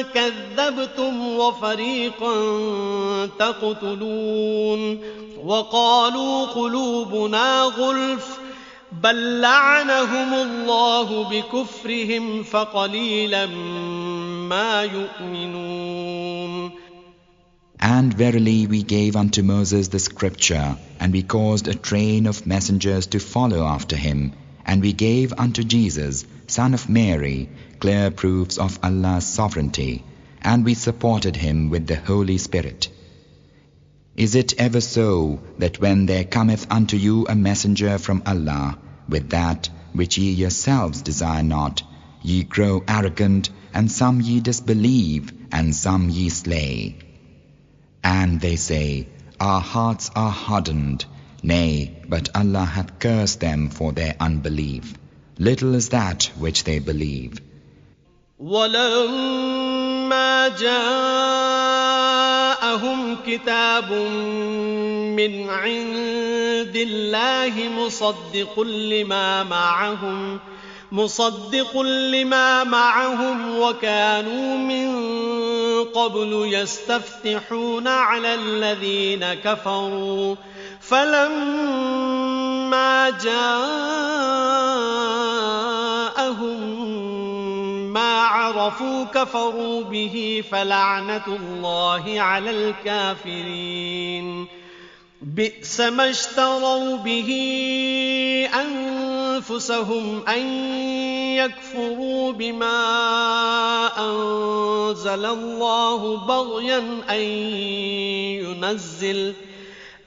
كَذَّبْتُمْ وَفَرِيقًا تَقْتُلُونَ وَقَالُوا قُلُوبُنَا غُلْفٌ بَل لَّعَنَهُمُ اللَّهُ بِكُفْرِهِمْ فَقَلِيلًا مَّا يُؤْمِنُونَ. And verily we gave unto Moses the scripture, and we caused a train of messengers to follow after him, and we gave unto Jesus, son of Mary, clear proofs of Allah's sovereignty, and we supported him with the Holy Spirit. Is it ever so that when there cometh unto you a messenger from Allah, with that which ye yourselves desire not, ye grow arrogant, and some ye disbelieve, and some ye slay? And they say, Our hearts are hardened. Nay, but Allah hath cursed them for their unbelief. Little is that which they believe. وَلَمَّا جَاءَهُمْ كِتَابٌ مِّنْ عِندِ اللَّهِ مُصَدِّقٌ لِمَا مَعَهُمْ وَكَانُوا مِن قَبْلُ يَسْتَفْتِحُونَ عَلَى الَّذِينَ كَفَرُوا فَلَمَّا جَاءَهُم مَّا عَرَفُوا كَفَرُوا بِهِ فَلَعْنَةُ اللَّهِ عَلَى الْكَافِرِينَ. بِئْسَ مَا اشْتَرَوْا بِهِ أَنفُسَهُمْ أَن يَكْفُرُوا بِمَا أَنزَلَ اللَّهُ بَغْيًا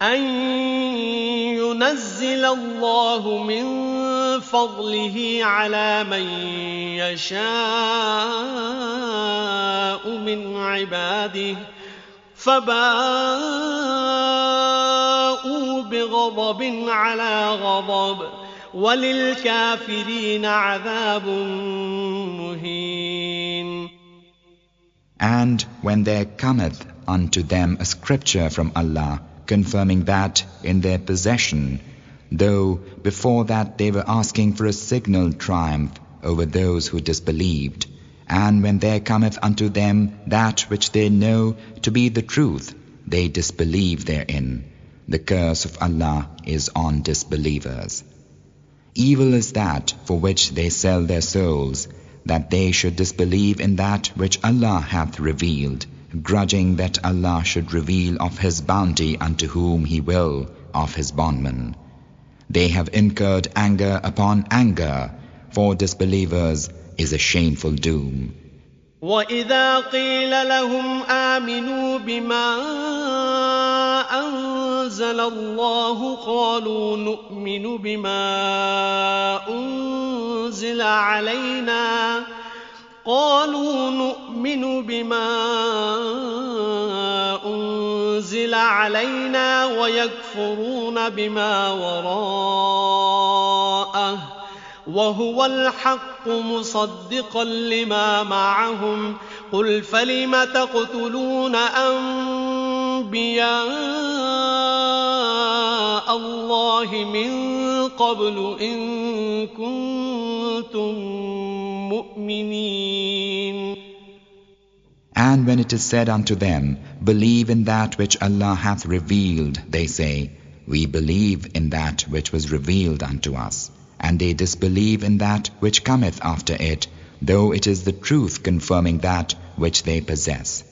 أن ينزل الله من فضله على من يشاء من عباده فباءوا بغضب على غضب وَلِلْكَافِرِينَ عَذَابٌ مُهِينٌ. And when there cometh unto them a scripture from Allah, confirming that in their possession, though before that they were asking for a signal triumph over those who disbelieved, and when there cometh unto them that which they know to be the truth, they disbelieve therein. The curse of Allah is on disbelievers. Evil is that for which they sell their souls, that they should disbelieve in that which Allah hath revealed, grudging that Allah should reveal of His bounty unto whom He will of His bondmen. They have incurred anger upon anger. For disbelievers is a shameful doom. وَإِذَا قِيلَ لَهُمْ آمِنُوا بِمَا أَنزَلَ اللَّهُ قَالُوا نُؤْمِنُ بِمَا أُنزِلَ عَلَيْنَا وَيَكْفُرُونَ بِمَا وَرَاءَهُ وَهُوَ الْحَقُّ مُصَدِّقًا لِمَا مَعَهُمْ قُلْ فَلِمَ تَقْتُلُونَ أَنبِيَاءَ اللَّهِ مِن قَبْلُ إِن كُنتُم مُّؤْمِنِينَ. And when it is said unto them, believe in that which Allah hath revealed, they say, we believe in that which was revealed unto us. And they disbelieve in that which cometh after it, though it is the truth confirming that which they possess.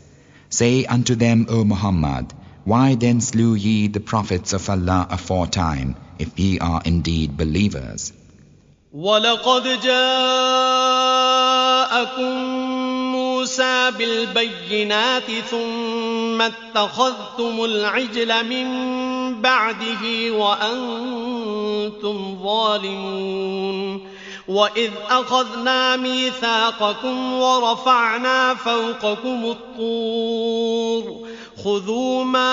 Say unto them, O Muhammad, why then slew ye the prophets of Allah aforetime, if ye are indeed believers? وَلَقَدْ جَاءَكُم مُوسَى بِالْبَيِّنَاتِ ثُمَّ اتَّخَذْتُمُ الْعِجْلَ مِن بَعْدِهِ وَأَنتُمْ ظَالِمُونَ. وَإِذْ أَخَذْنَا مِيثَاقَكُمْ وَرَفَعْنَا فَوْقَكُمُ الطُّورَ خُذُوا مَا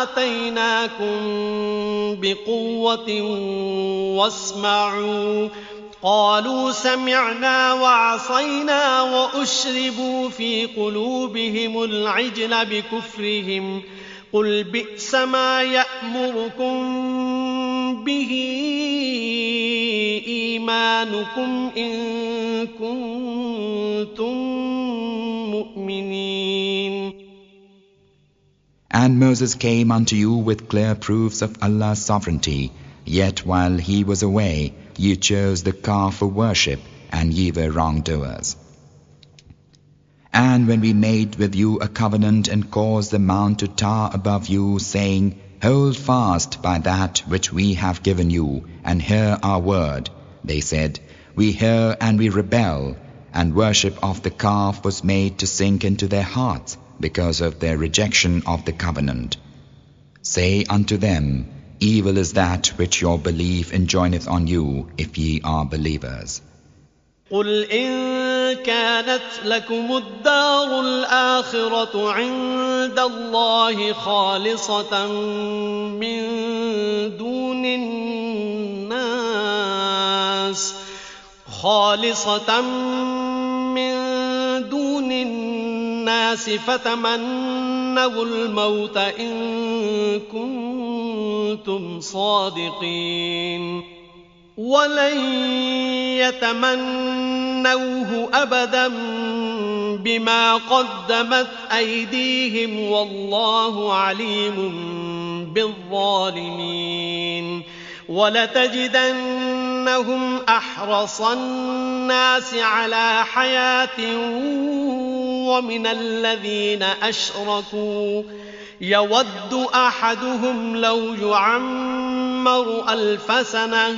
آتَيْنَاكُمْ بِقُوَّةٍ وَاسْمَعُوا قَالُوا سَمِعْنَا وَعَصَيْنَا وَأُشْرِبُوا فِي قُلُوبِهِمُ الْعِجْلَ بِكُفْرِهِمْ قُلْ بِئْسَ مَا يَأْمُرُكُم بِهِ إِيمَانُكُمْ إِن كُنتُم مُّؤْمِنِينَ. And Moses came unto you with clear proofs of Allah's sovereignty, yet while he was away, ye chose the calf for worship, and ye were wrongdoers. And when we made with you a covenant and caused the mount to tower above you, saying, hold fast by that which we have given you, and hear our word, they said, we hear and we rebel, and worship of the calf was made to sink into their hearts because of their rejection of the covenant. Say unto them, evil is that which your belief enjoineth on you, if ye are believers. قُلْ إِن كَانَتْ لَكُمُ الدَّارُ الْآخِرَةُ عِندَ اللَّهِ خَالِصَةً مِّن دُونِ النَّاسِ فَتَمَنَّوُا الْمَوْتَ إِن كُنتُمْ صَادِقِينَ وَلَن يَتَمَنَّوْهُ أَبَدًا بِمَا قَدَّمَتْ أَيْدِيهِمْ وَاللَّهُ عَلِيمٌ بِالظَّالِمِينَ. وَلَتَجِدَنَّهُمْ أَحْرَصَ النَّاسِ عَلَى حَيَاةٍ وَمِنَ الَّذِينَ أَشْرَكُوا يَوَدُّ أَحَدُهُمْ لَوْ يُعَمَّرُ أَلْفَ سَنَةٍ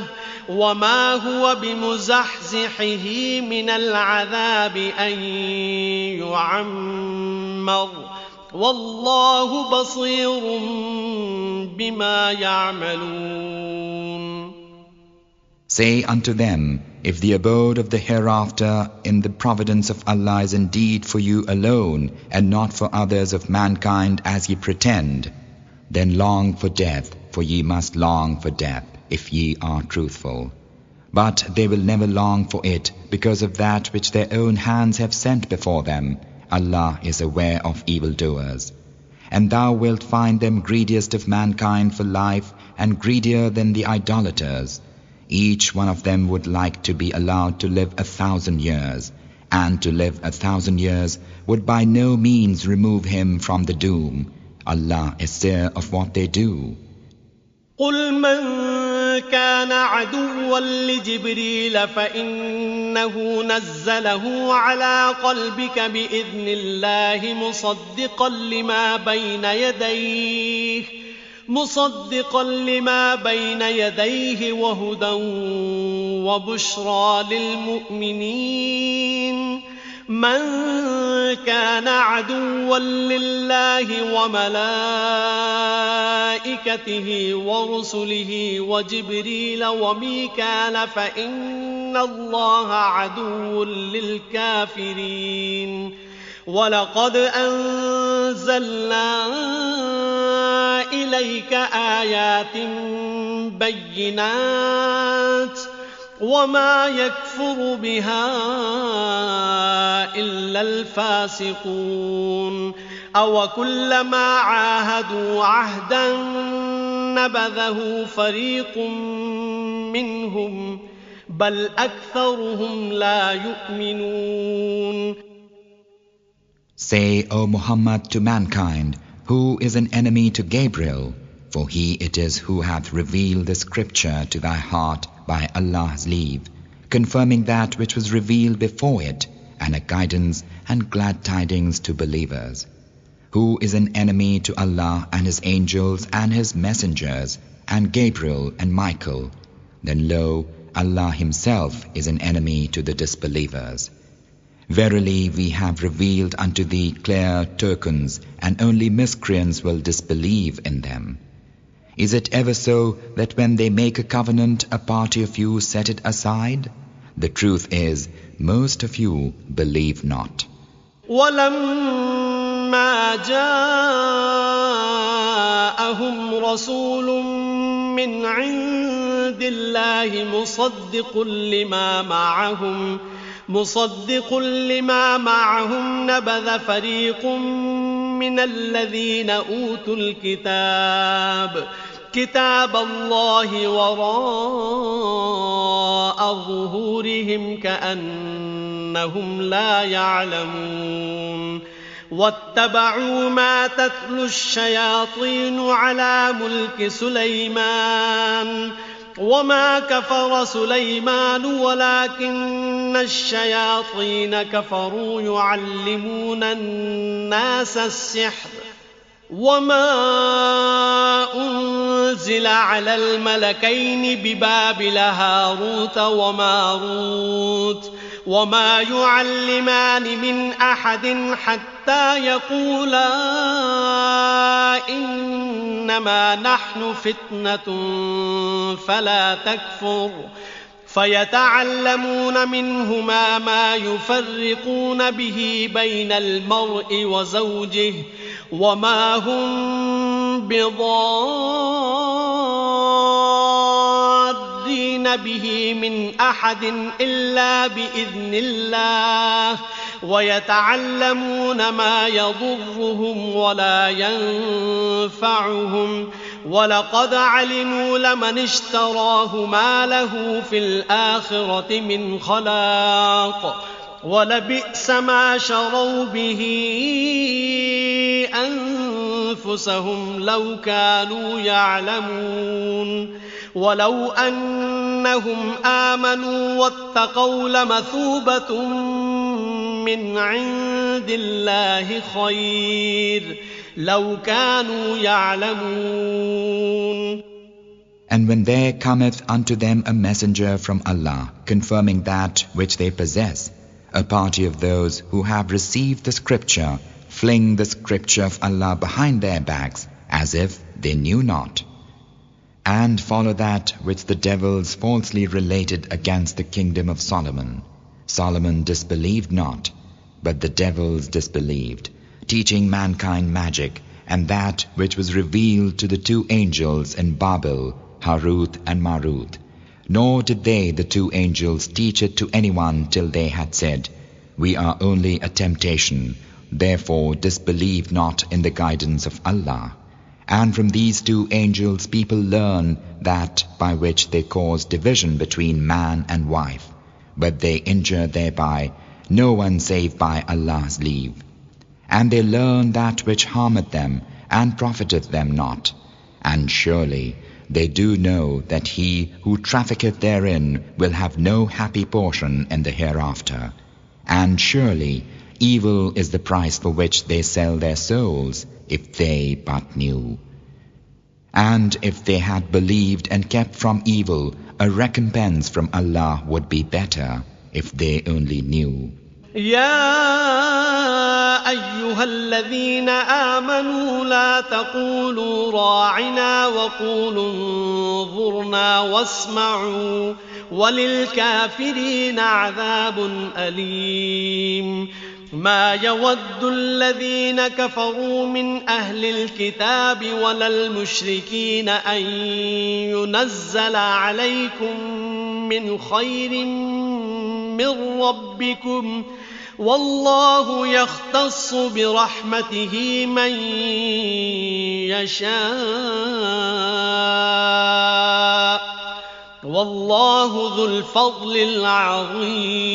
وَمَا هُوَ بِمُزَحْزِحِهِ مِنَ الْعَذَابِ أَن يُعَمَّرَ وَاللَّهُ بَصِيرٌ بِمَا يَعْمَلُونَ. Say unto them, if the abode of the hereafter in the providence of Allah is indeed for you alone, and not for others of mankind as ye pretend, then long for death, for ye must long for death, if ye are truthful. But they will never long for it, because of that which their own hands have sent before them. Allah is aware of evildoers. And thou wilt find them greediest of mankind for life, and greedier than the idolaters. Each one of them would like to be allowed to live 1,000 years, and to live 1,000 years would by no means remove him from the doom. Allah is seer of what they do. قُلْ مَنْ كَانَ عَدُوًّا لِجِبْرِيلَ فَإِنَّهُ نَزَّلَهُ عَلَى قَلْبِكَ بِإِذْنِ اللَّهِ مُصَدِّقًا لِمَا بَيْنَ يَدَيْهِ مصدقا لما بين يديه وهدى وبشرى للمؤمنين من كان عدوا لله وملائكته ورسله وجبريل وميكال فإن الله عدو للكافرين ولقد أنزلنا إليك آيات بينات وما يكفر بها إلا الفاسقون أو كلما عاهدوا عهدا نبذه فريق منهم بل أكثرهم لا يؤمنون. Say, O Muhammad, to mankind, who is an enemy to Gabriel? For he it is who hath revealed the scripture to thy heart by Allah's leave, confirming that which was revealed before it, and a guidance and glad tidings to believers. Who is an enemy to Allah and His angels and His messengers, and Gabriel and Michael? Then lo, Allah Himself is an enemy to the disbelievers. Verily we have revealed unto thee clear tokens, and only miscreants will disbelieve in them. Is it ever so that when they make a covenant, a party of you set it aside? The truth is, most of you believe not. وَلَمَّا جَاءَهُمْ رَسُولٌ مِّنْ عِندِ اللَّهِ مصدق لما معهم نبذ فريق من الذين أوتوا الكتاب كتاب الله وراء ظهورهم كأنهم لا يعلمون واتبعوا ما تتلو الشياطين على ملك سليمان وما كفر سليمان ولكن الشياطين كفروا يعلمون الناس السحر وما أنزل على الملكين ببابل هاروت وماروت وما يعلمان من أحد حتى يقولا إنما نحن فتنة فلا تكفر فيتعلمون منهما ما يفرقون به بين المرء وزوجه وما هم بضارين به من أحد إلا بإذن الله ويتعلمون ما يضرهم ولا ينفعهم ولقد علموا لمن اشتراه ما له في الآخرة من خلاق ولبئس ما شروا به أنفسهم لو كانوا يعلمون ولو أنهم آمنوا واتقوا لمثوبة من عند الله خير لو كانوا يعلمون. And when there cometh unto them a messenger from Allah, confirming that which they possess, a party of those who have received the scripture fling the scripture of Allah behind their backs as if they knew not, and follow that which the devils falsely related against the kingdom of Solomon. Solomon disbelieved not, but the devils disbelieved, teaching mankind magic and that which was revealed to the two angels in Babel, Harut and Marut. Nor did they, the two angels, teach it to anyone till they had said, "We are only a temptation, therefore disbelieve not in the guidance of Allah." And from these two angels people learn that by which they cause division between man and wife, but they injure thereby no one save by Allah's leave. And they learn that which harmeth them and profiteth them not. And surely they do know that he who trafficketh therein will have no happy portion in the hereafter. And surely evil is the price for which they sell their souls, if they but knew. And if they had believed and kept from evil, a recompense from Allah would be better if they only knew. يا أيها الذين آمنوا لا تقولوا راعنا وقولوا انظرنا واسمعوا وللكافرين عذاب أليم ما يود الذين كفروا من أهل الكتاب ولا المشركين أن ينزل عليكم من خير من ربكم والله يختص برحمته من يشاء والله ذو الفضل العظيم.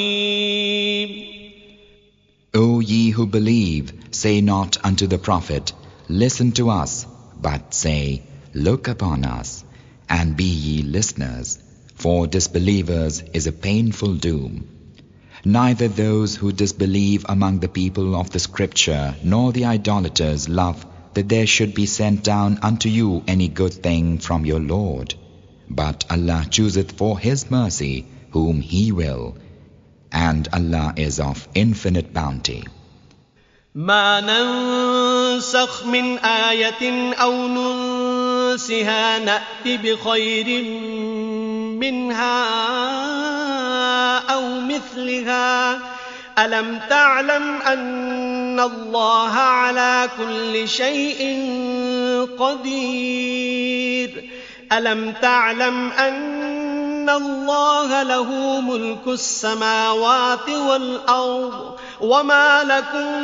O ye who believe, say not unto the Prophet, listen to us, but say, look upon us, and be ye listeners, for disbelievers is a painful doom. Neither those who disbelieve among the people of the Scripture nor the idolaters love that there should be sent down unto you any good thing from your Lord. But Allah chooseth for His mercy whom He will, and Allah is of infinite bounty. ما ننسخ من آية أو ننسها نأتِ بخير منها أو مثلها ألم تعلم أن الله على كل شيء قدير ألم تعلم أن الله له ملك السماوات والأرض وما لكم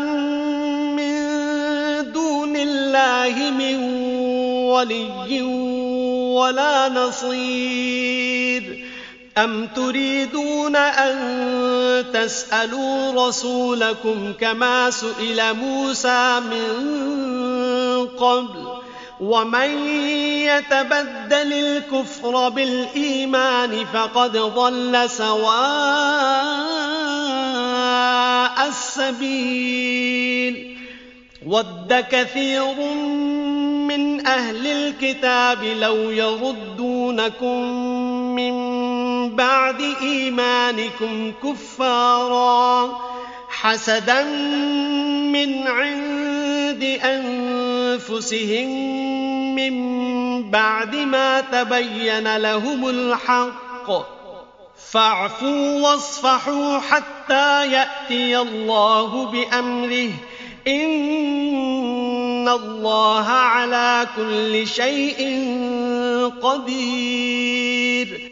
من دون الله من ولي ولا نصير أم تريدون أن تسألوا رسولكم كما سئل موسى من قبل ومن يتبدل الكفر بالإيمان فقد ضل سواء السبيل ود كثير من أهل الكتاب لو يردونكم من بعد إيمانكم كفارا حسدا من عند أنفسهم من بعد ما تبين لهم الحق فاعفوا واصفحوا حتى يأتي الله بأمره إن الله على كل شيء قدير.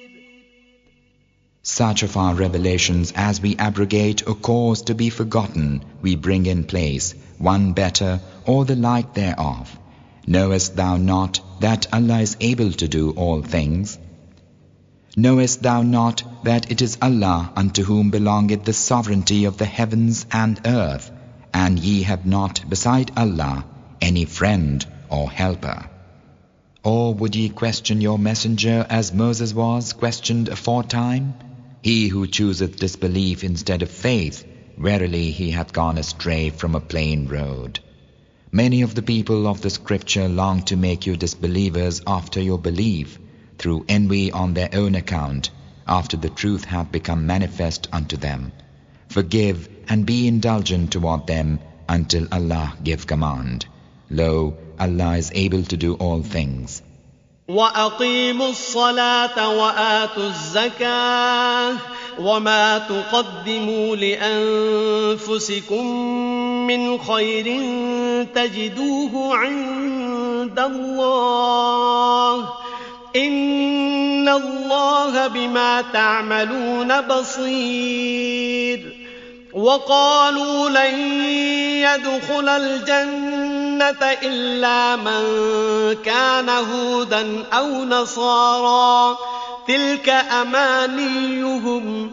Such of our revelations as we abrogate or cause to be forgotten, we bring in place, one better or the like thereof. Knowest thou not that Allah is able to do all things? Knowest thou not that it is Allah unto whom belongeth the sovereignty of the heavens and earth, and ye have not beside Allah any friend or helper? Or would ye question your messenger as Moses was questioned aforetime? He who chooseth disbelief instead of faith, verily he hath gone astray from a plain road. Many of the people of the Scripture long to make you disbelievers after your belief, through envy on their own account, after the truth hath become manifest unto them. Forgive and be indulgent toward them until Allah give command. Lo, Allah is able to do all things. وَأَقِيمُوا الصَّلَاةَ وَآتُوا الزَّكَاةَ وَمَا تُقَدِّمُوا لِأَنفُسِكُم مِّنْ خَيْرٍ تَجِدُوهُ عِندَ اللَّهِ إِنَّ اللَّهَ بِمَا تَعْمَلُونَ بَصِيرٌ. وَقَالُوا لَن يَدْخُلَ الْجَنَّةَ إِلَّا مَن كَانَ هُودًا أَوْ نَصَارَىٰ تِلْكَ أَمَانِيُّهُمْ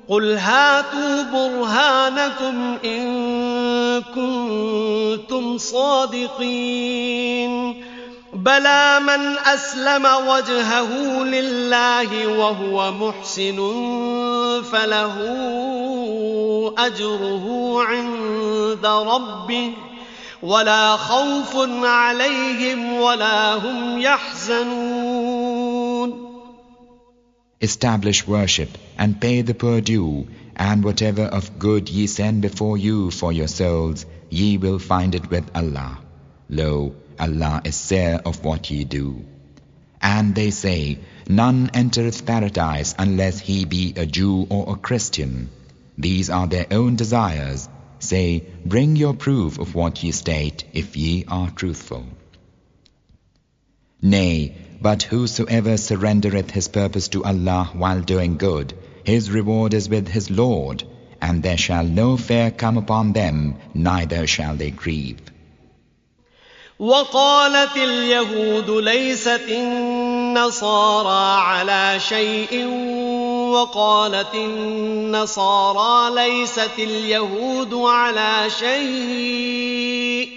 قُلْ هَاتُوا بُرْهَانَكُمْ إِن كُنتُمْ صَادِقِينَ بَلَىٰ مَنْ أَسْلَمَ وَجْهَهُ لِلَّهِ وَهُوَ مُحْسِنٌ فَلَهُ أَجْرُهُ عِندَ رَبِّهِ ولا خوف عليهم ولا هم يحزنون. Establish worship and pay the poor due, and whatever of good ye send before you for your souls, ye will find it with Allah. Lo, Allah is seer of what ye do. And they say, none entereth paradise unless he be a Jew or a Christian. These are their own desires. Say, bring your proof of what ye state, if ye are truthful. Nay, but whosoever surrendereth his purpose to Allah while doing good, his reward is with his Lord, and there shall no fear come upon them, neither shall they grieve. وقالت اليهود ليست النصارى على شيء وقالت النصارى ليست اليهود على شيء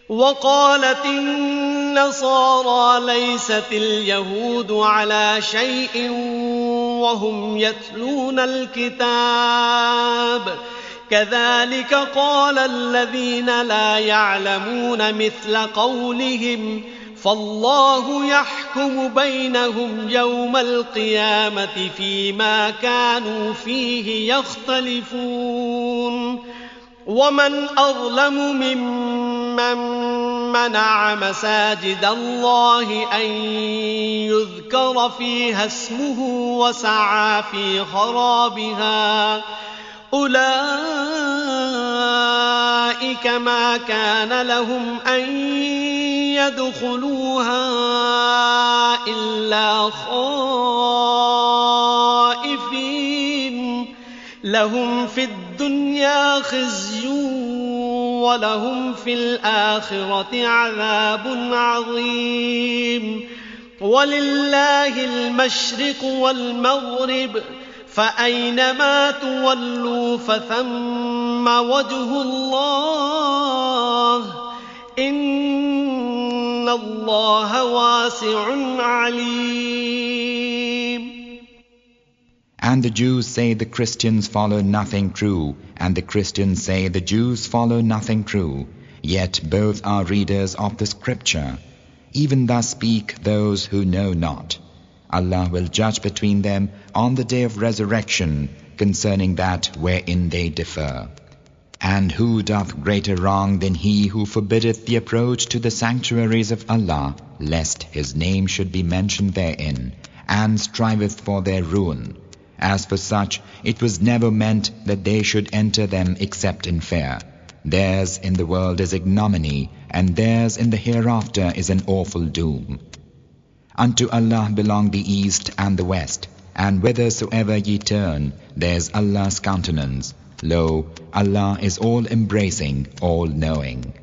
وقالت النصارى ليست اليهود على شيء وهم يتلون الكتاب كذلك قال الذين لا يعلمون مثل قولهم فالله يحكم بينهم يوم القيامة فيما كانوا فيه يختلفون ومن أظلم ممن منع مساجد الله أن يذكر فيها اسمه وسعى في خرابها أولئك ما كان لهم أن يدخلوها إلا خائفين لهم في الدنيا خزي ولهم في الآخرة عذاب عظيم ولله المشرق والمغرب فأينما تولوا فثم وجه الله إن الله واسع عليم. And the Jews say the Christians follow nothing true, and the Christians say the Jews follow nothing true, yet both are readers of the Scripture. Even thus speak those who know not. Allah will judge between them on the day of resurrection concerning that wherein they differ. And who doth greater wrong than he who forbiddeth the approach to the sanctuaries of Allah, lest his name should be mentioned therein, and striveth for their ruin? As for such, it was never meant that they should enter them except in fear. Theirs in the world is ignominy, and theirs in the hereafter is an awful doom. Unto Allah belong the east and the west, and whithersoever ye turn, there is Allah's countenance. Lo, Allah is all-embracing, all-knowing.